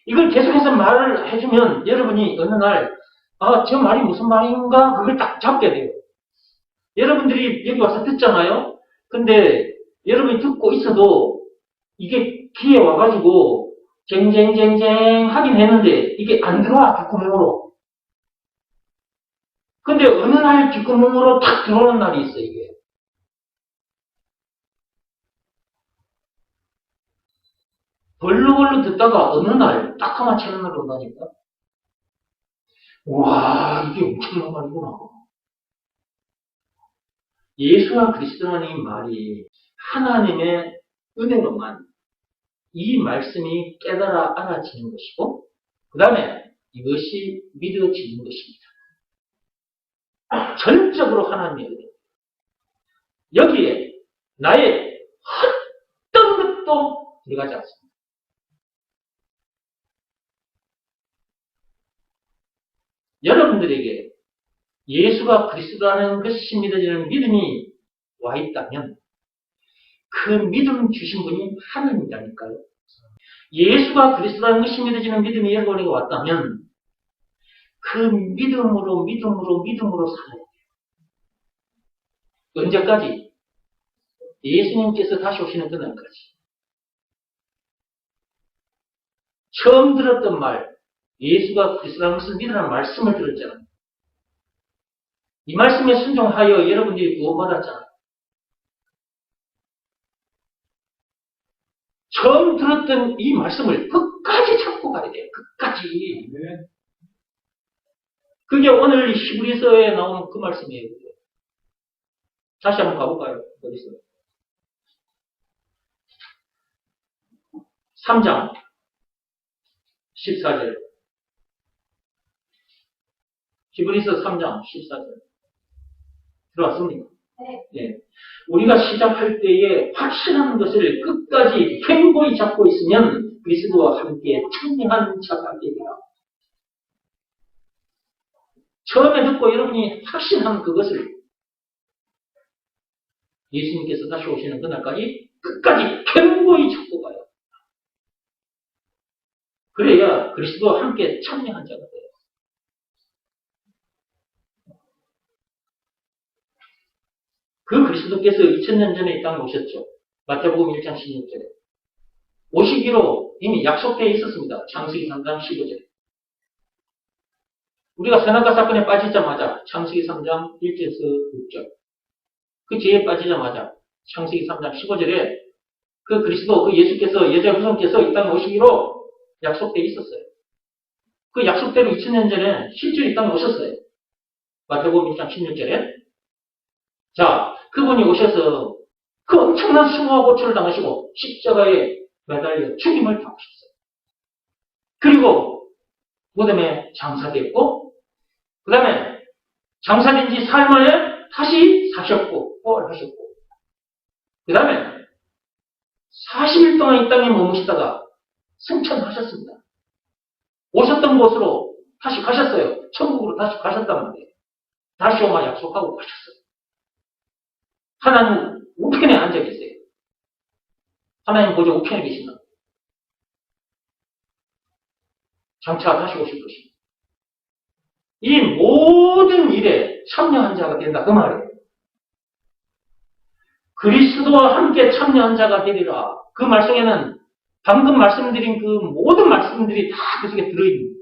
이걸 계속해서 말을 해주면 여러분이 어느 날, 저 말이 무슨 말인가? 그걸 딱 잡게 돼요. 여러분들이 여기 와서 듣잖아요? 근데 여러분이 듣고 있어도 이게 귀에 와가지고 쟁쟁쟁쟁 하긴 했는데 이게 안 들어와, 귓구멍으로. 근데 어느 날 귓구멍으로 탁 들어오는 날이 있어, 이게. 벌렁벌렁 듣다가 어느 날 딱 하나 채널로 온다니까. 와, 이게 엄청난 말이구나. 예수와 그리스도라는 이 말이 하나님의 은혜로만 이 말씀이 깨달아 알아지는 것이고, 그 다음에 이것이 믿어지는 것입니다. 전적으로 하나님의 은혜. 여기에 나의 어떤 것도 들어가지 않습니다. 여러분들에게 예수가 그리스도라는 것이 믿어지는 믿음이 와 있다면 그 믿음 주신 분이 하나님이라니까요. 예수가 그리스도라는 것이 믿어지는 믿음이 여러분에게 왔다면 그 믿음으로 살아야 돼요. 언제까지? 예수님께서 다시 오시는 그날까지. 처음 들었던 말, 예수가 그리스도라는 것을 믿으라는 말씀을 들었잖아요. 이 말씀에 순종하여 여러분들이 구원받았잖아요. 처음 들었던 이 말씀을 끝까지 찾고 가야 돼요. 끝까지. 그게 오늘 히브리서에 나오는 그 말씀이에요. 다시 한번 가볼까요? 어디서? 3장 14절. 히브리서 3장 14절. 들어왔습니까? 네. 예. 우리가 시작할 때에 확신한 것을 끝까지 견고히 잡고 있으면 그리스도와 함께 참여한 자가 되리라. 처음에 듣고 여러분이 확신한 그것을 예수님께서 다시 오시는 그날까지 끝까지 견고히 잡고 가요. 그래야 그리스도와 함께 참여한 자가 돼요. 그 그리스도께서 2000년 전에 이 땅에 오셨죠. 마태복음 1장 16절에. 오시기로 이미 약속되어 있었습니다. 창세기 3장 15절에. 우리가 선악과 사건에 빠지자마자 창세기 3장 1절에서 6절. 그 죄에 빠지자마자 창세기 3장 15절에 그 그리스도, 그 예수께서, 여자 후손께서 이 땅에 오시기로 약속되어 있었어요. 그 약속대로 2000년 전에 실제로 이 땅에 오셨어요. 마태복음 1장 16절에. 자, 그분이 오셔서 그 엄청난 수모와 고초를 당하시고 십자가에 매달려 죽임을 당하셨어요. 그리고 무덤에 장사됐고, 그 다음에 장사된 지 사흘 만에 다시 사셨고, 부활하셨고, 그 다음에 40일 동안 이 땅에 머무시다가 승천하셨습니다. 오셨던 곳으로 다시 가셨어요. 천국으로 다시 가셨단 말이에요. 다시 오마 약속하고 가셨어요. 하나님 우편에 앉아 계세요. 하나님 보좌 우편에 계신다. 장차 다시 오실 것입니다. 이 모든 일에 참여한 자가 된다. 그 말이에요. 그리스도와 함께 참여한 자가 되리라. 그 말씀에는 방금 말씀드린 그 모든 말씀들이 다 그 속에 들어있는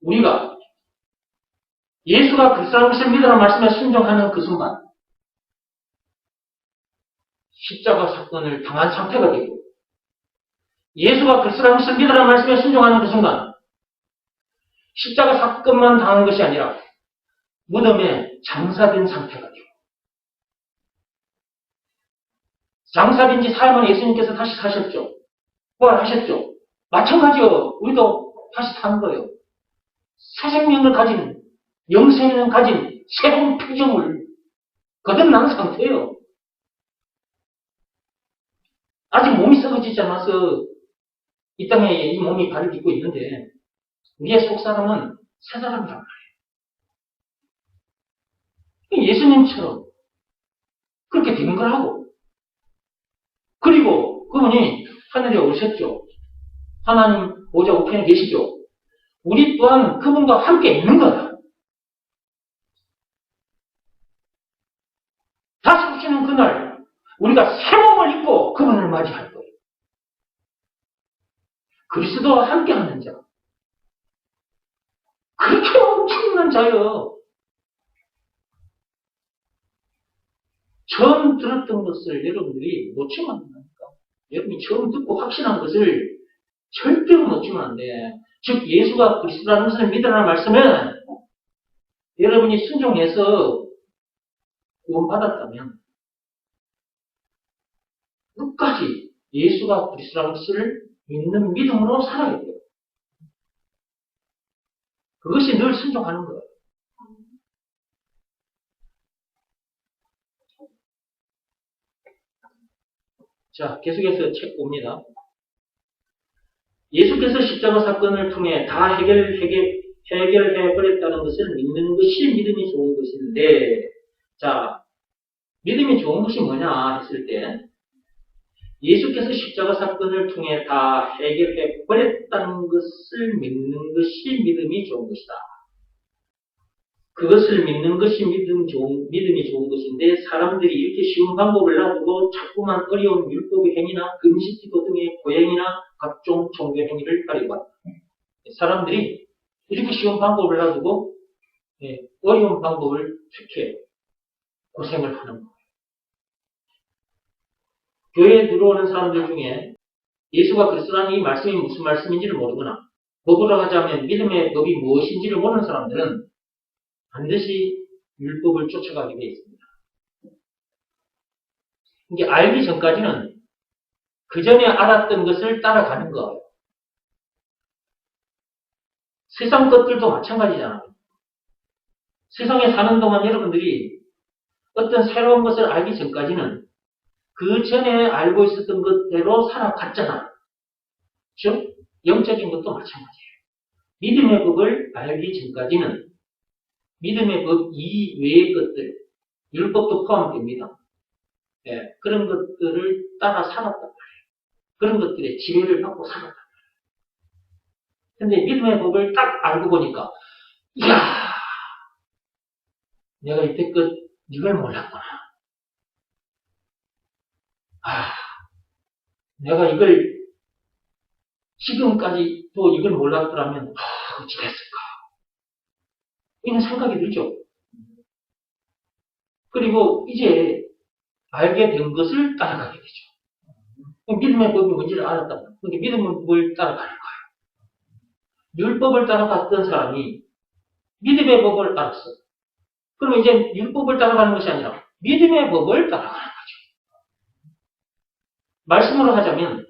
우리가 예수가 그리스도라는 것을 믿으라는 말씀에 순종하는 그 순간 십자가 사건을 당한 상태가 되고, 예수가 그리스도라는 것을 믿으라는 말씀에 순종하는 그 순간 십자가 사건만 당한 것이 아니라 무덤에 장사된 상태가 되고, 장사된 지 사흘 만에 예수님께서 다시 사셨죠. 부활하셨죠. 마찬가지요. 우리도 다시 사는 거예요. 새 생명을 가진, 영생을 가진 새로운 표정을 거듭난 상태예요. 아직 몸이 썩어지지 않아서 이 땅에 이 몸이 발을 딛고 있는데 우리의 속사람은 새 사람이란 말이에요. 예수님처럼 그렇게 된 거라고. 그리고 그분이 하늘에 오셨죠. 하나님 보좌 우편에 계시죠. 우리 또한 그분과 함께 있는 거다. 다시 오시는 그날 우리가 새 몸을 입고 그분을 맞이할 거예요. 그리스도와 함께하는 자. 그렇게 엄청난 자요. 처음 들었던 것을 여러분들이 놓치면 안 됩니까? 여러분이 처음 듣고 확신한 것을 절대로 놓치면 안 돼. 즉 예수가 그리스도라는 것을 믿으라는 말씀은 여러분이 순종해서 구원받았다면 끝까지 예수가 그리스도라는 것을 믿는 믿음으로 살아야 돼요. 그것이 늘 순종하는 거예요. 자, 계속해서 책 봅니다. 예수께서 십자가 사건을 통해 다 해결해버렸다는 것을 믿는 것이 믿음이 좋은 것인데, 자, 믿음이 좋은 것이 뭐냐 했을 때, 예수께서 십자가 사건을 통해 다 해결해버렸다는 것을 믿는 것이 믿음이 좋은 것이다. 그것을 믿는 것이 믿음이 좋은 것인데, 사람들이 이렇게 쉬운 방법을 놔두고 자꾸만 어려운 율법의 행위나 금식 기도 등의 고행이나 각종 종교 행위를 가리고 한다. 사람들이 이렇게 쉬운 방법을 놔두고 어려운 방법을 택해 고생을 하는 거예요. 교회에 들어오는 사람들 중에 예수가 그리스도라는 이 말씀이 무슨 말씀인지를 모르거나, 법으로 하자면 믿음의 법이 무엇인지를 모르는 사람들은 반드시 율법을 쫓아가게 되어 있습니다. 이게 알기 전까지는 그 전에 알았던 것을 따라가는 거예요. 세상 것들도 마찬가지잖아요. 세상에 사는 동안 여러분들이 어떤 새로운 것을 알기 전까지는 그 전에 알고 있었던 것대로 살아갔잖아요. 즉, 영적인 것도 마찬가지예요. 믿음의 법을 알기 전까지는 믿음의 법 이외의 것들, 율법도 포함됩니다. 예, 그런 것들을 따라 살았단 말이에요. 그런 것들의 지혜를 받고 살았단 말이에요. 근데 믿음의 법을 딱 알고 보니까, 이야, 내가 이때껏 이걸 몰랐구나. 아, 내가 이걸 지금까지 또 이걸 몰랐더라면 어찌 됐을까? 이런 생각이 들죠. 그리고 이제 알게 된 것을 따라가게 되죠. 믿음의 법이 뭔지를 알았다. 그러니까 믿음의 법을 따라가는 거예요. 율법을 따라갔던 사람이 믿음의 법을 알았어. 그러면 이제 율법을 따라가는 것이 아니라 믿음의 법을 따라가는 거죠. 말씀으로 하자면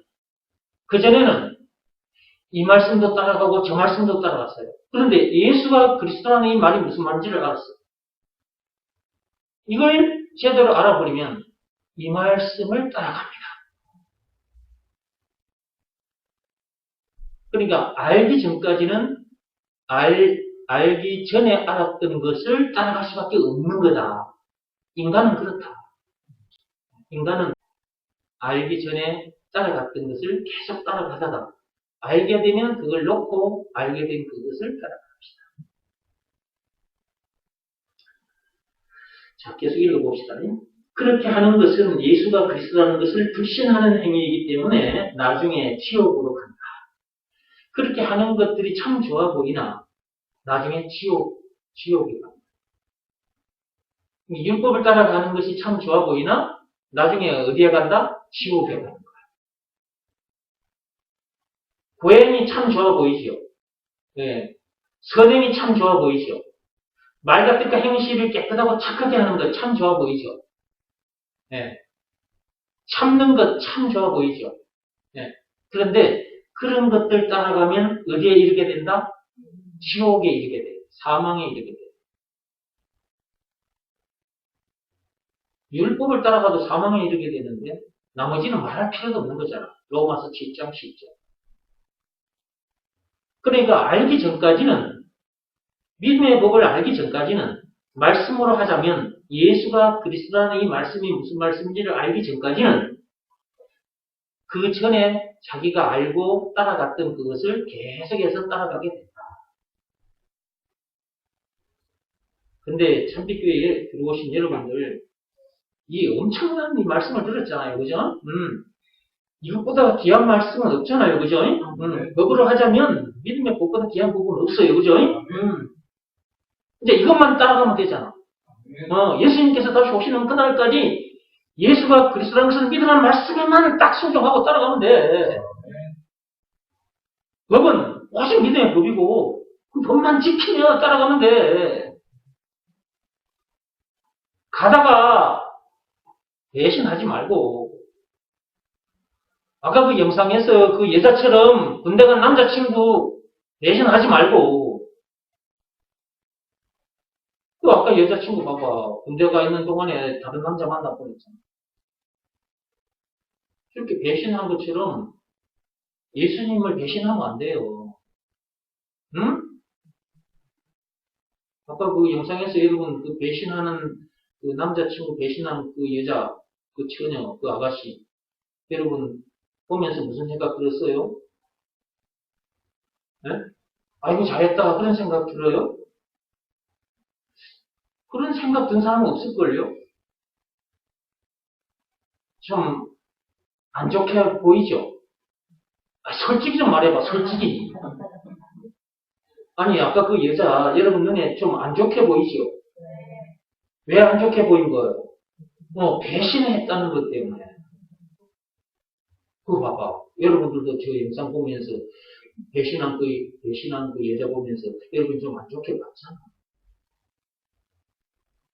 그전에는 이 말씀도 따라가고 저 말씀도 따라갔어요. 그런데 예수가 그리스도라는 이 말이 무슨 말인지를 알았어요. 이걸 제대로 알아버리면 이 말씀을 따라갑니다. 그러니까 알기 전까지는 알기 전에 알았던 것을 따라갈 수밖에 없는 거다. 인간은 그렇다. 인간은 알기 전에 따라갔던 것을 계속 따라가다가 알게 되면 그걸 놓고 알게 된 그것을 따라갑시다. 자, 계속 읽어봅시다. 그렇게 하는 것은 예수가 그리스도라는 것을 불신하는 행위이기 때문에 나중에 지옥으로 간다. 그렇게 하는 것들이 참 좋아 보이나 나중에 지옥이 간다. 율법을 따라가는 것이 참 좋아 보이나 나중에 어디에 간다? 지옥에 간다. 고행이 참 좋아 보이죠. 예. 선행이 참 좋아 보이죠. 말과 뜻과 행실을 깨끗하고 착하게 하는 것 참 좋아 보이죠. 예. 참는 것 참 좋아 보이죠. 예. 그런데 그런 것들 따라가면 어디에 이르게 된다? 지옥에 이르게 돼. 사망에 이르게 돼. 율법을 따라가도 사망에 이르게 되는데 나머지는 말할 필요도 없는 거잖아. 로마서 7장 10절. 그러니까 알기 전까지는 믿음의 법을 알기 전까지는 말씀으로 하자면 예수가 그리스도라는 이 말씀이 무슨 말씀인지를 알기 전까지는 그 전에 자기가 알고 따라갔던 그것을 계속해서 따라가게 된다. 근데 참빛교회에 들어오신 여러분들 이 엄청난 이 말씀을 들었잖아요. 그죠? 이것보다 귀한 말씀은 없잖아요. 그죠? 법으로 하자면 믿음의 법보다 귀한 법은 없어요. 그죠? 이제 이것만 따라가면 되잖아. 예수님께서 다시 오시는 그날까지 예수가 그리스도라는 것을 믿으라는 말씀에만 딱 순종하고 따라가면 돼. 법은 오직 믿음의 법이고 그 법만 지키며 따라가면 돼. 가다가 배신하지 말고 아까 그 영상에서 그 여자처럼 군대 간 남자친구 배신하지 말고 그 아까 여자친구 봐봐. 군대 가 있는 동안에 다른 남자 만나보냈잖아. 이렇게 배신한 것처럼 예수님을 배신하면 안 돼요. 응? 아까 그 영상에서 여러분 그 배신하는 그 남자친구 배신한 그 여자, 그 처녀, 그 아가씨 여러분 보면서 무슨 생각 들었어요? 네? 아이고 잘했다 그런 생각 들어요? 그런 생각 든 사람은 없을걸요? 좀 안 좋게 보이죠? 솔직히 좀 말해봐, 솔직히. 아니, 아까 그 여자, 여러분 눈에 좀 안 좋게 보이죠? 왜 안 좋게 보인 거예요? 배신했다는 것 때문에. 그거 봐봐. 여러분들도 저 영상 보면서 배신한 그 여자 보면서 여러분 좀 안 좋게 봤잖아.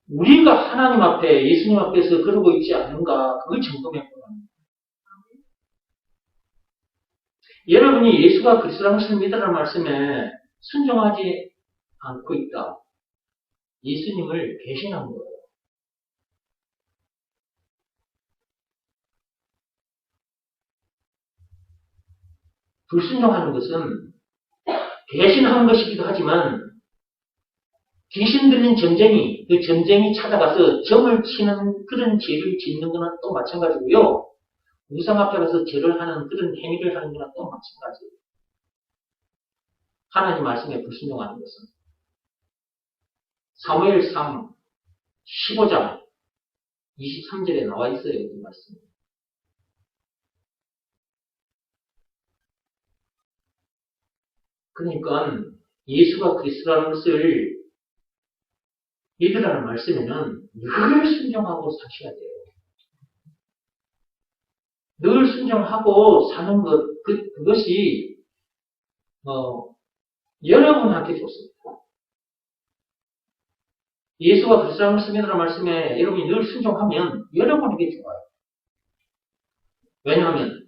우리가 하나님 앞에, 예수님 앞에서 그러고 있지 않는가, 그걸 점검해 보라. 여러분이 예수가 그리스도라는 것을 믿으라는 말씀에 순종하지 않고 있다. 예수님을 배신한 거예요. 불순종하는 것은 배신한 것이기도 하지만 귀신 들린 전쟁이, 그 전쟁이 찾아가서 점을 치는 그런 죄를 짓는 거나 또 마찬가지고요. 우상 앞에 가서 절을 하는 그런 행위를 하는 거나 또 마찬가지예요. 하나님 말씀에 불순종하는 것은. 사무엘상 15장 23절에 나와 있어요. 이 말씀. 그러니까 예수가 그리스도라는 것을 믿으라는 말씀에는 늘 순종하고 사셔야 돼요. 늘 순종하고 사는 것, 그것이 여러분한테 좋습니다. 예수가 그리스도라는 것을 믿으라는 말씀에 여러분이 늘 순종하면 여러분에게 좋아요. 왜냐하면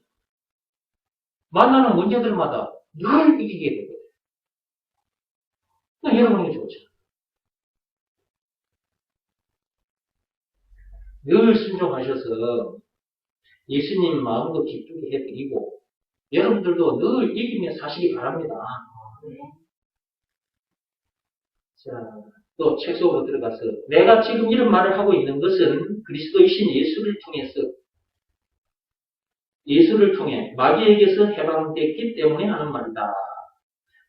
만나는 문제들마다 늘 이기게 되거든요. 여러분에게 좋죠. 늘 순종하셔서 예수님 마음도 기쁘게 해드리고 여러분들도 늘 이기며 사시기 바랍니다. 자, 또 책 속으로 들어가서 내가 지금 이런 말을 하고 있는 것은 그리스도이신 예수를 통해 마귀에게서 해방됐기 때문에 하는 말이다.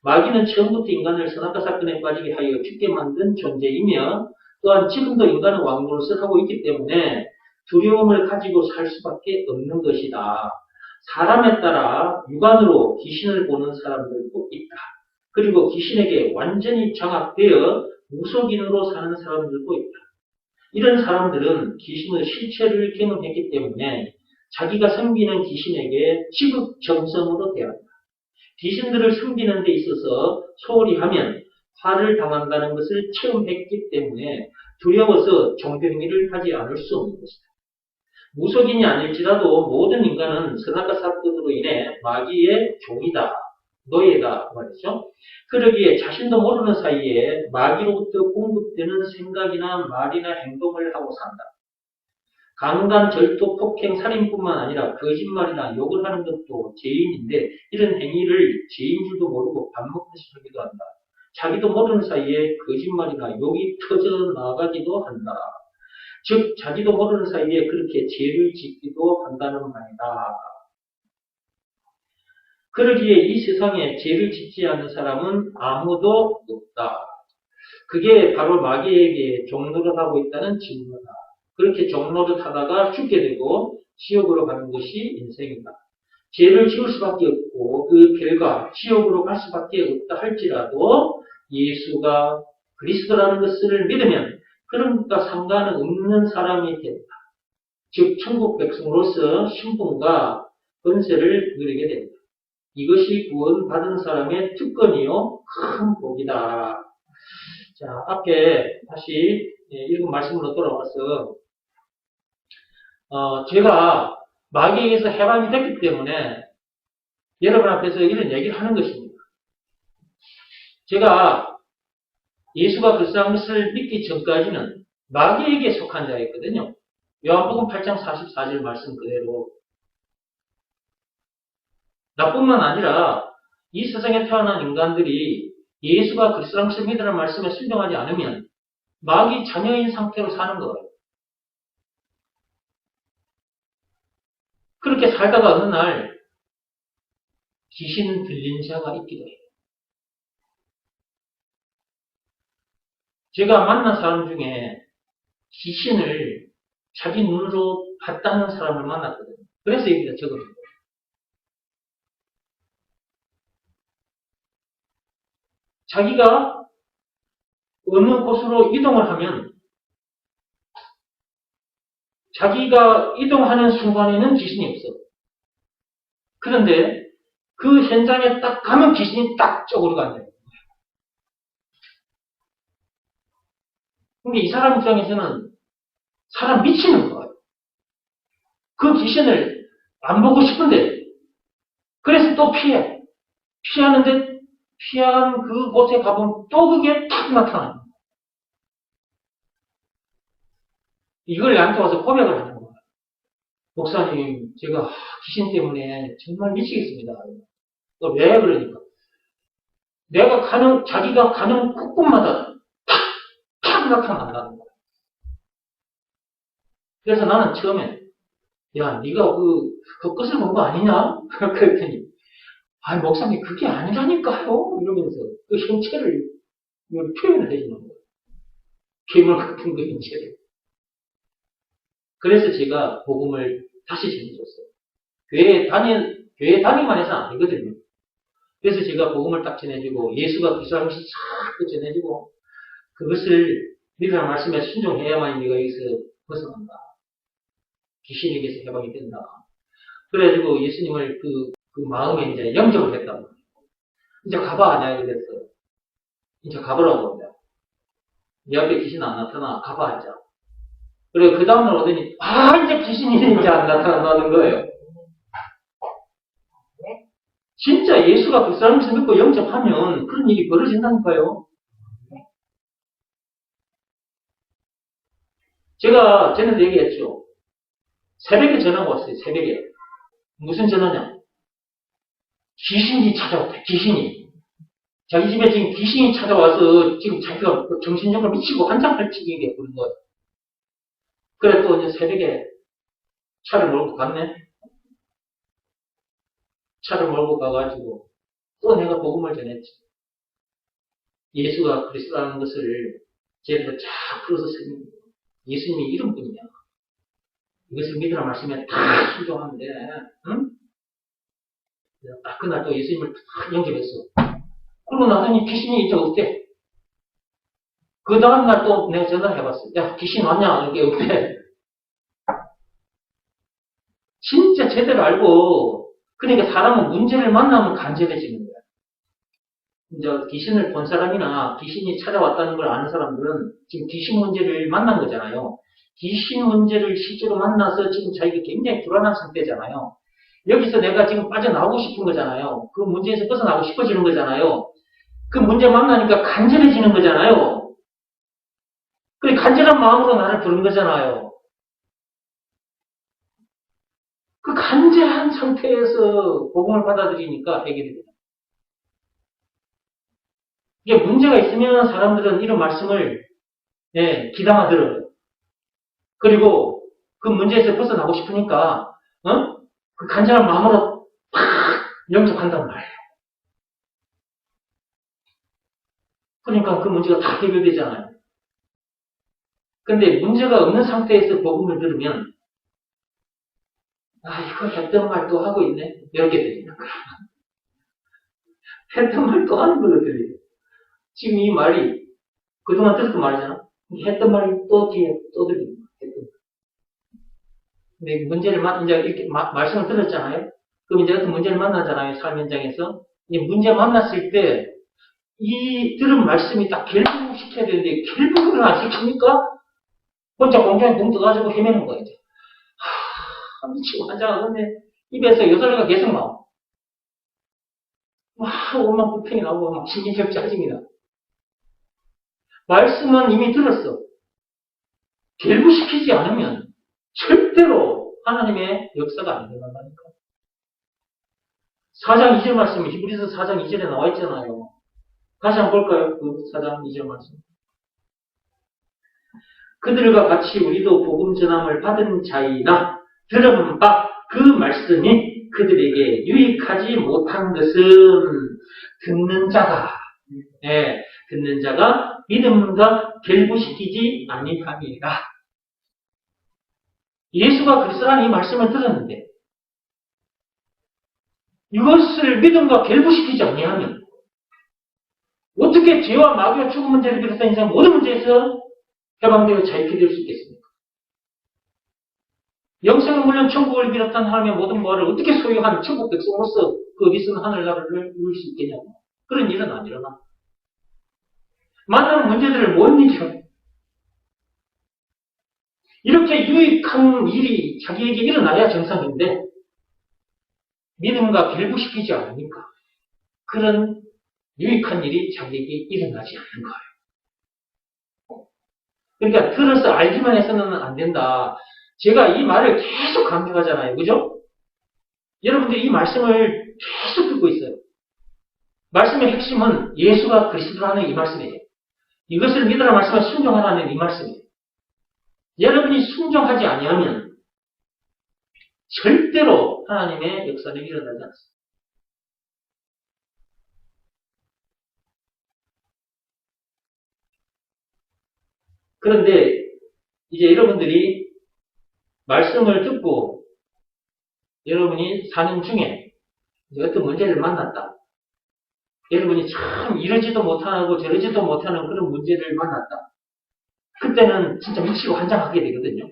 마귀는 처음부터 인간을 선악과 사건에 빠지게 하여 죽게 만든 존재이며 또한 지금도 인간은 왕노릇을 하고 있기 때문에 두려움을 가지고 살 수밖에 없는 것이다. 사람에 따라 육안으로 귀신을 보는 사람들도 있다. 그리고 귀신에게 완전히 장악되어 무속인으로 사는 사람들도 있다. 이런 사람들은 귀신의 실체를 경험했기 때문에 자기가 섬기는 귀신에게 지극정성으로 대한다. 귀신들을 섬기는 데 있어서 소홀히 하면 화를 당한다는 것을 체험했기 때문에 두려워서 종교행위를 하지 않을 수 없는 것이다. 무속인이 아닐지라도 모든 인간은 선악과 사건으로 인해 마귀의 종이다, 노예다 말이죠. 그러기에 자신도 모르는 사이에 마귀로부터 공급되는 생각이나 말이나 행동을 하고 산다. 강간, 절도, 폭행, 살인뿐만 아니라 거짓말이나 욕을 하는 것도 죄인인데 이런 행위를 죄인 줄도 모르고 밥 먹듯이 하기도 한다. 자기도 모르는 사이에 거짓말이나 욕이 터져 나가기도 한다. 즉 자기도 모르는 사이에 그렇게 죄를 짓기도 한다는 말이다. 그러기에 이 세상에 죄를 짓지 않는 사람은 아무도 없다. 그게 바로 마귀에게 종노릇하고 있다는 증거다. 그렇게 종노릇하다가 죽게 되고 지옥으로 가는 것이 인생이다. 죄를 지을 수밖에 없고 그 결과 지옥으로 갈 수밖에 없다 할지라도 예수가 그리스도라는 것을 믿으면 그런 것과 상관없는 사람이 된다. 즉 천국 백성으로서 신분과 권세를 누리게 된다. 이것이 구원받은 사람의 특권이요 큰 복이다. 자, 앞에 다시 읽은 말씀으로 돌아와서 제가 마귀에게서 해방이 됐기 때문에 여러분 앞에서 이런 얘기를 하는 것입니다. 제가 예수가 그리스도라는 것을 믿기 전까지는 마귀에게 속한 자였거든요. 요한복음 8장 44절 말씀 그대로. 나뿐만 아니라 이 세상에 태어난 인간들이 예수가 그리스도라는 것을 믿으라는 말씀에 순종하지 않으면 마귀 자녀인 상태로 사는 거예요. 그렇게 살다가 어느 날 귀신 들린 자가 있기도 해요. 제가 만난 사람 중에 귀신을 자기 눈으로 봤다는 사람을 만났거든요. 그래서 여기다 적어줍니다. 자기가 어느 곳으로 이동을 하면 자기가 이동하는 순간에는 귀신이 없어. 그런데 그 현장에 딱 가면 귀신이 딱 쪼그려 간대요. 근데 이 사람 입장에서는 사람 미치는 거예요. 그 귀신을 안 보고 싶은데, 그래서 또 피해. 피하는데, 피한 그곳에 가보면 또 그게 탁 나타나요. 이걸 나한테 와서 고백을 하는 거예요. 목사님, 제가 귀신 때문에 정말 미치겠습니다. 왜 그러니까? 자기가 가는 곳곳마다 탁 나타난다는 거예요. 그래서 나는 처음에, 야, 네가 그 끝을 본 거 아니냐? 그랬더니, 아니, 목사님, 그게 아니라니까요? 이러면서 그 형체를 표현을 해주는 거예요. 괴물 같은 그 형체를. 그래서 제가 복음을 다시 전해줬어요. 교회 다니기만 해서 안 되거든요. 그래서 제가 복음을 딱 전해주고, 예수가 그리스도라는 것을 쫙 전해주고, 그것을 믿으라는 말씀에 순종해야만 네가 여기서 벗어난다. 귀신에게서 해방이 된다. 그래가지고 예수님을 그 마음에 이제 영접을 했단 말이에요. 이제 가봐, 내가 그랬어요. 이제 가보라고 합니다. 네 앞에 귀신 안 나타나, 가봐, 하자. 그래, 그 다음날 오더니, 이제 귀신이 이제 안 나타나는 거예요. 진짜 예수가 그 사람을 믿고 영접하면 그런 일이 벌어진다니까요. 제가 전에도 얘기했죠. 새벽에 전화가 왔어요, 새벽에. 무슨 전화냐? 귀신이 찾아왔다, 귀신이. 자기 집에 지금 귀신이 찾아와서 지금 자기가 정신적으로 미치고 환장할지게 그런 거예요. 그래, 또 이제 새벽에 차를 몰고 갔네? 차를 몰고 가가지고 또 내가 복음을 전했지. 예수가 그리스도라는 것을 제대로 쫙 풀어서 쓰는 예수님이 이런 분이냐. 이것을 믿으라 말씀에 다 순종하는데, 응? 딱 그날 또 예수님을 딱 영접했어. 그러고 나더니 귀신이 이제 없대. 그 다음날 또 내가 전화를 해봤어. 야, 귀신 왔냐? 이게 없대. 진짜 제대로 알고, 그러니까 사람은 문제를 만나면 간절해지는 거야. 이제 귀신을 본 사람이나 귀신이 찾아왔다는 걸 아는 사람들은 지금 귀신 문제를 만난 거잖아요. 귀신 문제를 실제로 만나서 지금 자기가 굉장히 불안한 상태잖아요. 여기서 내가 지금 빠져나오고 싶은 거잖아요. 그 문제에서 벗어나고 싶어지는 거잖아요. 그 문제 만나니까 간절해지는 거잖아요. 그 간절한 마음으로 나를 부른 거잖아요. 그 간절한 상태에서 복음을 받아들이니까 해결이 돼요. 이게 문제가 있으면 사람들은 이런 말씀을 귀담아 들어요. 그리고 그 문제에서 벗어나고 싶으니까 그 간절한 마음으로 팍 영접한단 말이에요. 그러니까 그 문제가 다 해결되잖아요. 근데 문제가 없는 상태에서 복음을 들으면 이거 했던 말 또 하고 있네. 이렇게 들리는 거야. 했던 말 또 하는 걸로 들려요. 지금 이 말이 그동안 들었던 말이잖아. 했던 말이 또 뒤에 또 들리는 거야. 했던 말. 근데 문제를 이제 이렇게 말씀을 들었잖아요. 그럼 이제 어떤 문제를 만나잖아요. 삶 현장에서. 이 문제 만났을 때 이 들은 말씀이 딱 결부시켜야 되는데 결부를 안 시킵니까? 혼자 공장에 붕 떠가지고 헤매는 거예요. 미치고 환장하는데 입에서 여설리가 계속 나와. 오만 불평이 나오고 막 신경질 짜증이 나. 말씀은 이미 들었어. 결부시키지 않으면 절대로 하나님의 역사가 안 일어난다니까. 4장 2절 말씀, 히브리서 4장 2절에 나와 있잖아요. 다시 한번 볼까요? 그 4장 2절 말씀. 그들과 같이 우리도 복음 전함을 받은 자이나 들은 바 그 말씀이 그들에게 유익하지 못한 것은 듣는 자가 믿음과 결부시키지 아니함이라. 예수가 그리스도라는 이 말씀을 들었는데 이것을 믿음과 결부시키지 아니하면 어떻게 죄와 마귀와 죽음 문제를 비롯한 인생 모든 문제에서 해방되어 자유케 될 수 있겠습니까? 영생은 물론 천국을 비롯한 하나님의 모든 거를 어떻게 소유한 천국 백성으로서 그 어디서는 하늘나라를 누릴 수 있겠냐고. 그런 일은 안 일어나. 만나는 문제들을 못 이겨. 이렇게 유익한 일이 자기에게 일어나야 정상인데 믿음과 결부시키지 않으니까 그런 유익한 일이 자기에게 일어나지 않는 거예요. 그러니까 들어서 알기만 해서는 안 된다. 제가 이 말을 계속 강조하잖아요. 그죠? 여러분들이 이 말씀을 계속 듣고 있어요. 말씀의 핵심은 예수가 그리스도라는 이 말씀이에요. 이것을 믿으라 말씀을 순종하라는 이 말씀이에요. 여러분이 순종하지 아니하면 절대로 하나님의 역사는 일어나지 않습니다. 그런데 이제 여러분들이 말씀을 듣고 여러분이 사는 중에 어떤 문제를 만났다. 여러분이 참 이러지도 못하고 저러지도 못하는 그런 문제를 만났다. 그때는 진짜 미치고 환장하게 되거든요.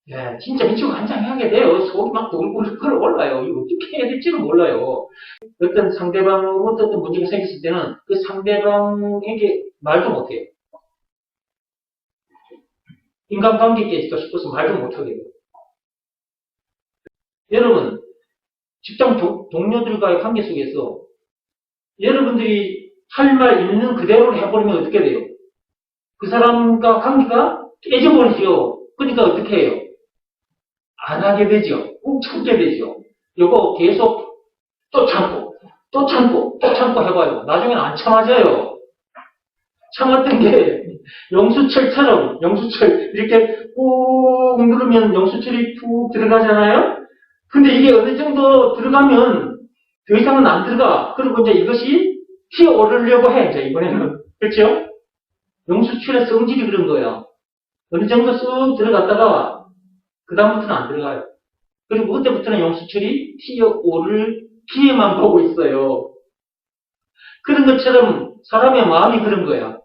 예, 진짜 미치고 환장하게 돼요. 속이 막 돌고 올라요. 이거 어떻게 해야 될지는 몰라요. 어떤 상대방으로부터 어떤 문제가 생겼을 때는 그 상대방에게 말도 못해요. 인간관계 깨질까 싶어서 말도 못하게 돼요. 여러분, 직장 동료들과의 관계 속에서 여러분들이 할 말 있는 그대로 해버리면 어떻게 돼요? 그 사람과 관계가 깨져버리죠. 그러니까 어떻게 해요? 안 하게 되죠. 꾹 참게 되죠. 요거 계속 또 참고, 또 참고, 또 참고 해봐요. 나중에는 안 참아져요. 참았던 게 영수철처럼, 영수철 이렇게 꾹 누르면 영수철이 푹 들어가잖아요? 근데 이게 어느 정도 들어가면 더 이상은 안 들어가. 그리고 이제 이것이 튀어오르려고 해, 이제 이번에는. 그렇죠? 영수철의 성질이 그런 거예요. 어느 정도 쑥 들어갔다가 그다음부터는 안 들어가요. 그리고 그때부터는 영수철이 튀어오를 기회만 보고 있어요. 그런 것처럼 사람의 마음이 그런 거야.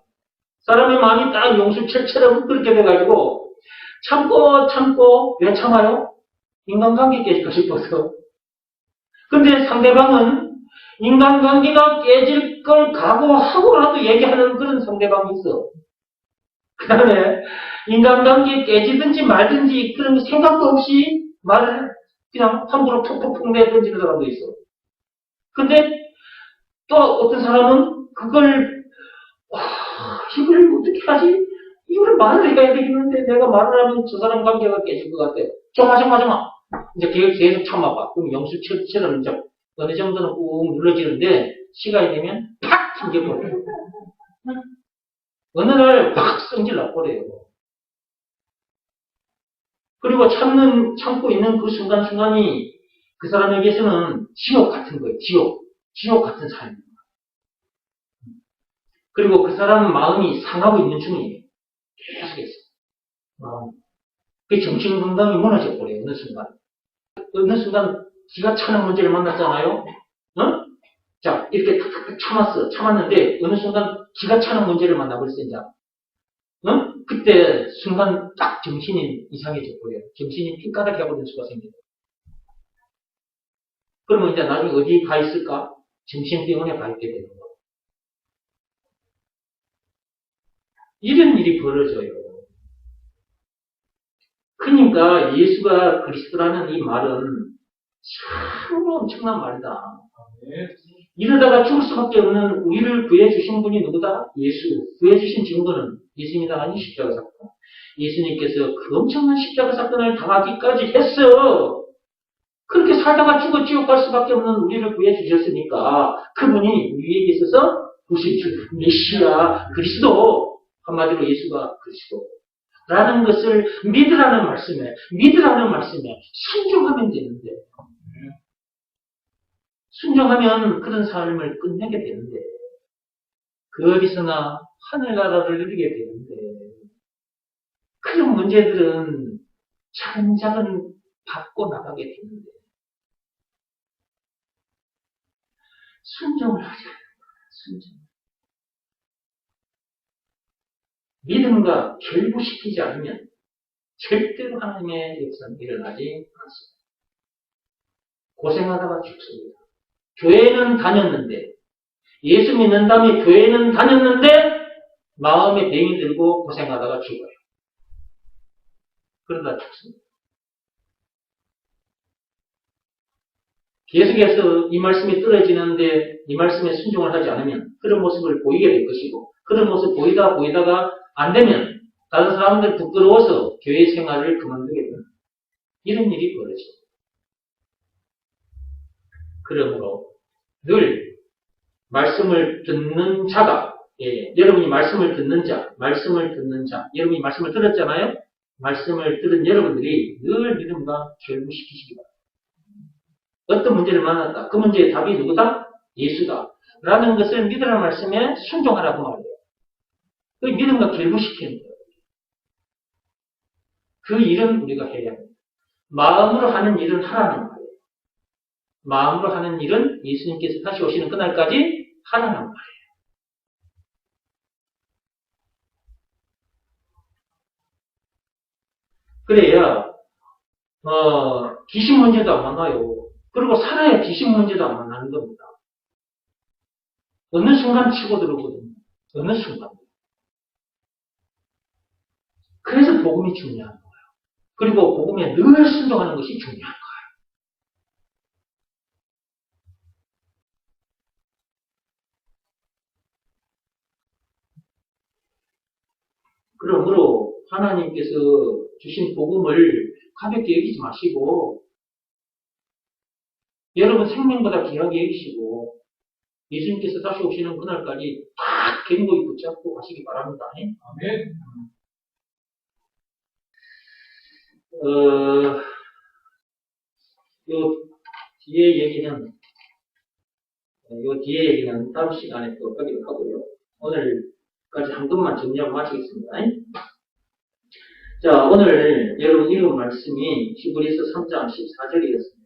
사람의 마음이 딱 영수철처럼 그렇게 돼가지고 참고 왜 참아요? 인간관계 깨질까 싶어서. 근데 상대방은 인간관계가 깨질 걸 각오하고라도 얘기하는 그런 상대방이 있어. 그 다음에 인간관계 깨지든지 말든지 그런 생각도 없이 말을 그냥 함부로 톡톡톡 내던지는 사람도 있어. 근데 또 어떤 사람은 그걸 이걸 어떻게 하지? 이걸 말을 해야 되겠는데 내가 말을 하면 저 사람 관계가 깨질 것 같아. 정마. 이제 계속 참아봐. 그럼 영수처럼 이제 어느 정도는 꾹 눌러지는데 시간이 되면 팍 튕겨버려. 어느 날 팍 성질 나버려요. 그리고 참고 있는 그 순간순간이 그 사람에게서는 지옥 같은 거예요. 지옥 같은 삶입니다. 그리고 그 사람 마음이 상하고 있는 중이에요. 계속해서. 그 정신 건강이 무너져 버려요. 어느 순간 기가 차는 문제를 만났잖아요. 어? 자, 이렇게 탁탁탁 참았는데 어느 순간 기가 차는 문제를 만나버렸어요. 이제. 그때 순간 딱 정신이 이상해져 버려요. 정신이 핀가닥 해버리는 수가 생겨요. 그러면 이제 나중에 어디 가 있을까? 정신병원에 가 있게 되는 거예요. 이런 일이 벌어져요. 그러니까 예수가 그리스도라는 이 말은 참으로 엄청난 말이다. 이러다가 죽을 수밖에 없는 우리를 구해주신 분이 누구다? 예수. 구해주신 증거는 예수님이 당한 십자가 사건. 예수님께서 그 엄청난 십자가 사건을 당하기까지 했어. 그렇게 살다가 죽어 지옥 갈 수밖에 없는 우리를 구해주셨으니까 그분이 우리에게 있어서 구세주, 메시아, 그리스도. 한마디로 예수가 그리스도. 라는 것을 믿으라는 말씀에 순종하면 되는데 순종하면 그런 삶을 끝내게 되는데 그 어디서나 하늘나라를 누리게 되는데 그런 문제들은 차근차근 받고 나가게 되는데 순종을 하지 않는 거야. 순종. 믿음과 결부시키지 않으면 절대로 하나님의 역사는 일어나지 않습니다. 고생하다가 죽습니다. 교회는 다녔는데 예수 믿는 다음에 교회는 다녔는데 마음에 병이 들고 고생하다가 죽어요. 그러다 죽습니다. 계속해서 이 말씀이 떨어지는데 이 말씀에 순종을 하지 않으면 그런 모습을 보이게 될 것이고, 그런 모습 보이다가 안 되면 다른 사람들 부끄러워서 교회 생활을 그만두게 되는 이런 일이 벌어집니다. 그러므로 늘 말씀을 듣는 자가, 여러분이 말씀을 듣는 자, 여러분이 말씀을 들었잖아요? 말씀을 들은 여러분들이 늘 믿음과 결부시키시기 바랍니다. 어떤 문제를 만났다. 그 문제의 답이 누구다? 예수다. 라는 것을 믿으라는 말씀에 순종하라고 말해요. 그 믿음과 결부시키는 거예요. 그 일은 우리가 해야 합니다. 마음으로 하는 일은 하라는 말이에요. 마음으로 하는 일은 예수님께서 다시 오시는 그날까지 하라는 말이에요. 그래야 귀신 문제도 안 만나요. 그리고 살아야 귀신 문제도 안 만나는 겁니다. 어느 순간 치고 들어오거든요. 어느 순간. 그래서 복음이 중요한 거예요. 그리고 복음에 늘 순종하는 것이 중요한 거예요. 그러므로 하나님께서 주신 복음을 가볍게 여기지 마시고, 여러분 생명보다 귀하게 여기시고, 예수님께서 다시 오시는 그날까지 딱 견고히 붙잡고 가시기 바랍니다. 아멘. 요 뒤에 얘기는 다음 시간에 또 하기로 하고요. 오늘까지 한 것만 정리하고 마치겠습니다. 자, 오늘 여러분 읽은 말씀이 히브리서 3장 14절이었습니다.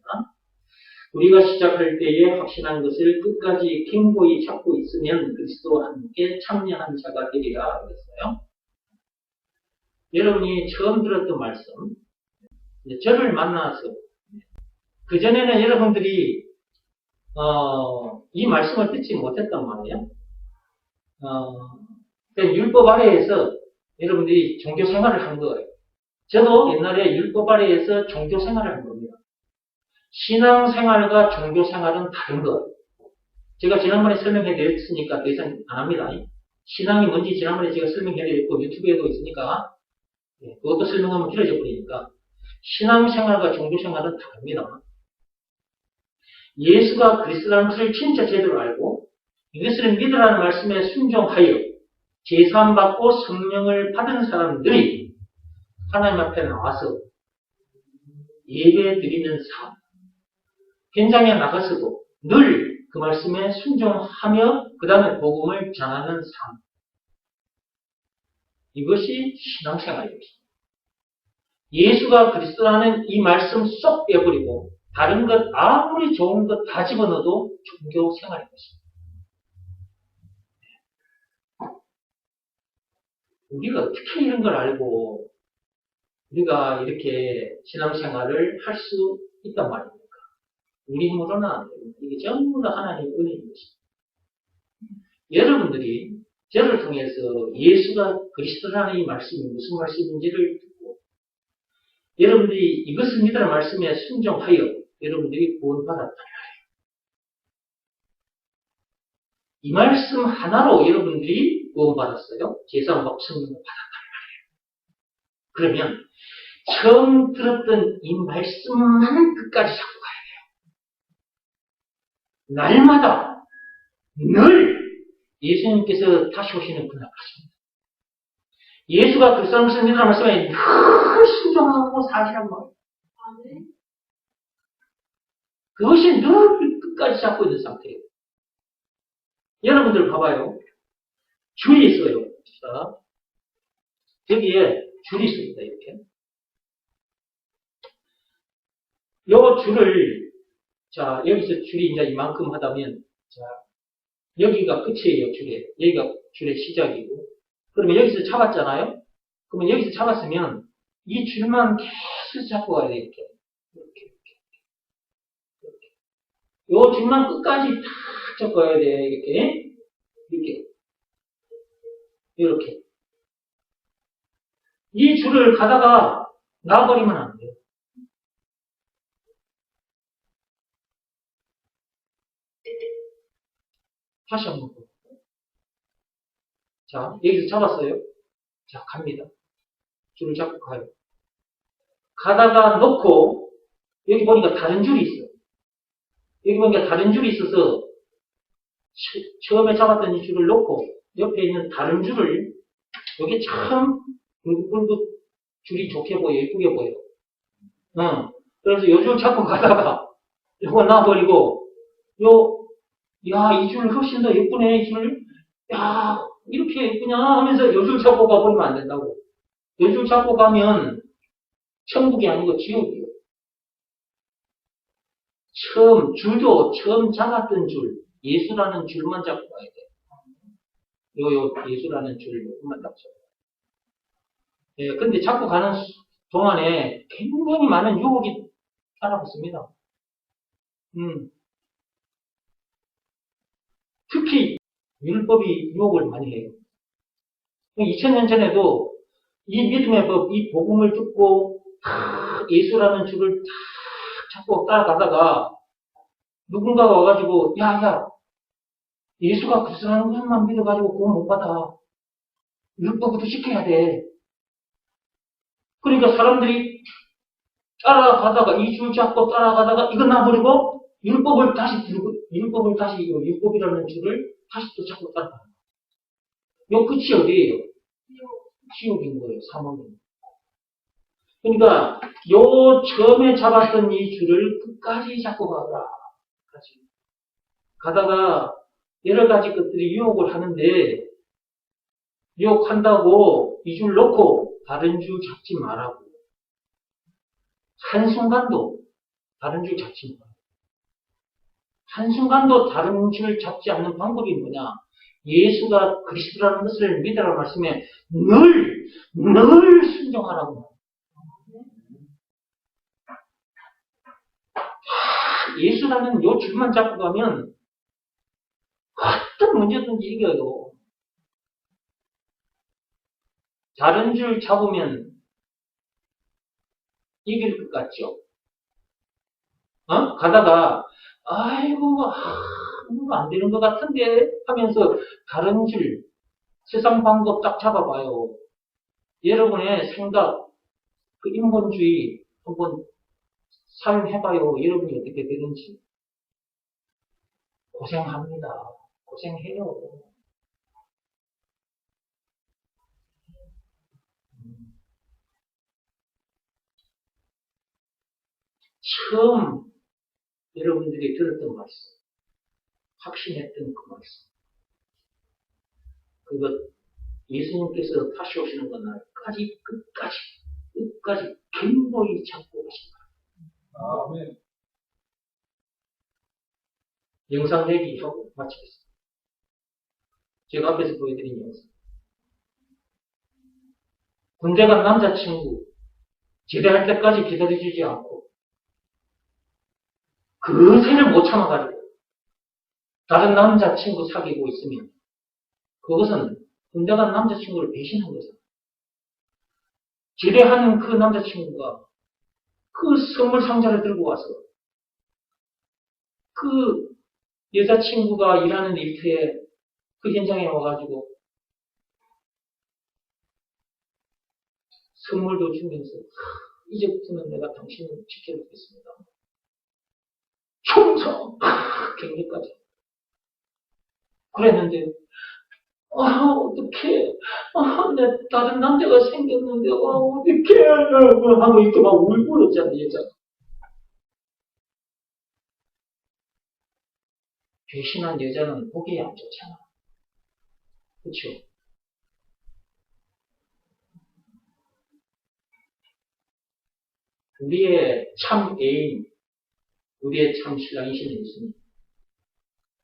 우리가 시작할 때에 확신한 것을 끝까지 견고히 잡고 있으면 그리스도와 함께 참여한 자가 되리라 그랬어요. 여러분이 처음 들었던 말씀, 저를 만나서, 그전에는 여러분들이 이 말씀을 듣지 못했단 말이에요. 율법 아래에서 여러분들이 종교 생활을 한 거예요. 저도 옛날에 율법 아래에서 종교 생활을 한 겁니다. 신앙 생활과 종교 생활은 다른 거예요. 제가 지난번에 설명해 드렸으니까 더 이상 안 합니다. 신앙이 뭔지 지난번에 제가 설명해 드렸고 유튜브에도 있으니까 그것도 설명하면 길어져 버리니까 신앙 생활과 종교 생활은 다릅니다. 예수가 그리스도라는 것을 진짜 제대로 알고 이것을 믿으라는 말씀에 순종하여 제사함받고 성령을 받은 사람들이 하나님 앞에 나와서 예배 드리는 삶, 현장에 나가서도 늘 그 말씀에 순종하며 그 다음에 복음을 전하는 삶, 이것이 신앙생활입니다. 예수가 그리스도라는 이 말씀 쏙 빼버리고 다른 것 아무리 좋은 것 다 집어넣어도 종교 생활인 것입니다. 우리가 어떻게 이런 걸 알고 우리가 이렇게 신앙생활을 할 수 있단 말입니까? 우리 힘으로는 안 됩니다. 이게 전부 다 하나님의 은혜인 것입니다. 여러분들이 저를 통해서 예수가 그리스도라는 이 말씀이 무슨 말씀인지를 듣고 여러분들이 이것을 믿으라는 말씀에 순종하여 여러분들이 구원받았단 말이에요. 이 말씀 하나로 여러분들이 구원받았어요. 제사함받고 성령을 받았단 말이에요. 그러면 처음 들었던 이 말씀만 끝까지 잡고 가야 돼요. 날마다 늘 예수님께서 다시 오시는 그날까지입니다. 예수가 그리스도라는 것을 믿으라는 말씀에 늘 순종하고 사시란 말이에요. 그것이 늘 끝까지 잡고 있는 상태예요. 여러분들 봐봐요. 줄이 있어요. 자, 여기에 줄이 있습니다. 이렇게. 요 줄을, 자, 여기서 줄이 이제 이만큼 하다면, 자, 여기가 끝이에요, 줄에. 여기가 줄의 시작이고. 그러면 여기서 잡았잖아요? 그러면 여기서 잡았으면, 이 줄만 계속 잡고 가야 돼, 이렇게. 요 줄만 끝까지 다 잡고 가야 돼, 이렇게. 이렇게. 이 줄을 가다가, 놔버리면 안 돼요. 다시 한번 볼게요. 자, 여기서 잡았어요. 자, 갑니다. 줄을 잡고 가요. 가다가 놓고, 여기 보니까 다른 줄이 있어요. 여기 보니까 다른 줄이 있어서, 처음에 잡았던 이 줄을 놓고, 옆에 있는 다른 줄을, 여기 참, 굵고 줄이 좋게 보여, 예쁘게 보여. 그래서 요 줄 잡고 가다가, 요거 놔버리고, 야, 이 줄 훨씬 더 예쁘네, 이 줄. 야, 이렇게 예쁘냐 하면서 요 줄 잡고 가버리면 안 된다고. 요 줄 잡고 가면, 천국이 아니고 지옥이에요. 줄도 처음 잡았던 줄, 예수라는 줄만 잡고 가야 돼. 예수라는 줄만 잡죠. 예, 근데 잡고 가는 동안에 굉장히 많은 유혹이 따라붙습니다. 특히 율법이 유혹을 많이 해요. 2000년 전에도 이 믿음의 법, 이 복음을 듣고 예수라는 줄을 탁 잡고 따라가다가 누군가가 와가지고 야, 예수가 그리스도라는 것만 믿어가지고 구원 못 받아. 율법부터 지켜야 돼. 그러니까 사람들이 따라가다가 이 줄 잡고 따라가다가 이거 놔버리고 율법을 다시 들고 율법이라는 줄을 다시 또 잡고 따라가요. 요 끝이 어디예요? 지옥인 거예요. 사망인. 그러니까 요 처음에 잡았던 이 줄을 끝까지 잡고 가라. 가다가 여러 가지 것들이 유혹을 하는데 유혹한다고 이 줄 놓고 다른 줄 잡지 말라고. 한순간도 다른 줄 잡지 마. 한순간도 다른 줄 잡지 않는 방법이 뭐냐? 예수가 그리스도라는 것을 믿으라 말씀에 늘 순종하라고. 예수라는 요 줄만 잡고 가면 어떤 문제든지 이겨요. 다른 줄 잡으면 이길 것 같죠? 가다가 아이고 안 되는 것 같은데 하면서 다른 줄 세상 방법 딱 잡아봐요. 여러분의 생각 그 인본주의 한번 사용해봐요. 여러분이 어떻게 되는지. 고생합니다. 고생해요. 처음 여러분들이 들었던 말씀, 확신했던 그 말씀. 그것 예수님께서 다시 오시는 그날까지 끝까지 견고히 잡고 가신다. 아멘. 영상 내기하고 마치겠습니다. 제가 앞에서 보여드린 영상. 군대 간 남자친구 제대할 때까지 기다려주지 않고 그새를 못 참아가지고 다른 남자친구 사귀고 있으면 그것은 군대 간 남자친구를 배신한 거죠. 제대하는 그 남자친구가 그 선물 상자를 들고 와서 그 여자친구가 일하는 일터에 그 현장에 와가지고 선물도 주면서 이제부터는 내가 당신을 지켜주겠습니다. 충성! 격려까지. 그랬는데 어떡해. 내 다른 남자가 생겼는데 어떡해. 하고 이렇게 막 울고 그랬잖아, 여자가. 배신한 여자는 보기 안 좋잖아. 그쵸? 우리의 참 애인, 우리의 참 신랑이신 예수님.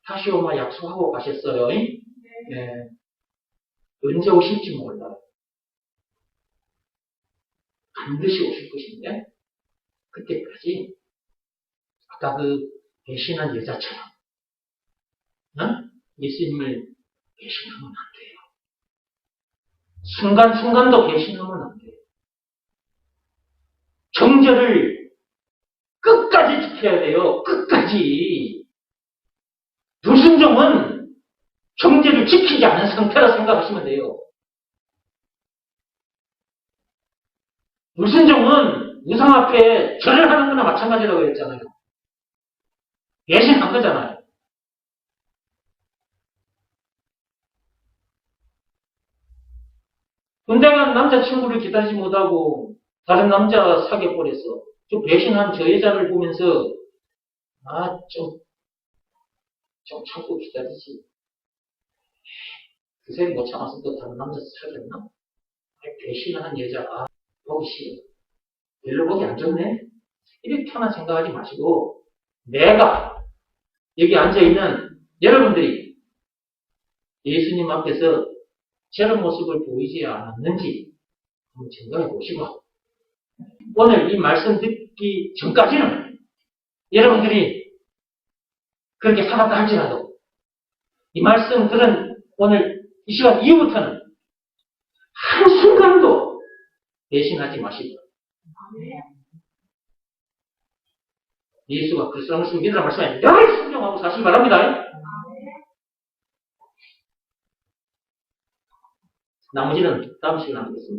다시 오마 약속하고 가셨어요. 네. 언제 오실지 몰라요. 반드시 오실 것인데, 그때까지, 아까 그 배신한 여자처럼, 예수님을 배신하면 안 돼요. 순간순간도 배신하면 안 돼요. 정절을 끝까지 지켜야 돼요. 끝까지. 불순종은 정죄를 지키지 않은 상태라 생각하시면 돼요. 불순종은 우상 앞에 절을 하는 거나 마찬가지라고 했잖아요. 배신한 거잖아요. 군대 간 남자친구를 기다리지 못하고 다른 남자 사귀어버렸어. 좀 배신한 저 여자를 보면서 좀 참고 기다리지. 그 새끼 못 참아서 또 다른 남자 사귀었나? 배신한 여자, 보기 싫어. 별로 보기 안 좋네? 이렇게만 생각하지 마시고, 내가 여기 앉아있는 여러분들이 예수님 앞에서 저런 모습을 보이지 않았는지 한번 생각해 보시고, 오늘 이 말씀 듣기 전까지는 여러분들이 그렇게 살았다 할지라도, 이 말씀 들은 오늘 이 시간 이후부터는 한순간도 배신하지 마시고, 예수가 그리스도라는 것을 믿으라 말씀에 늘 순종하고 사시기 바랍니다. 나머지는 다음 시간에 하겠습니다.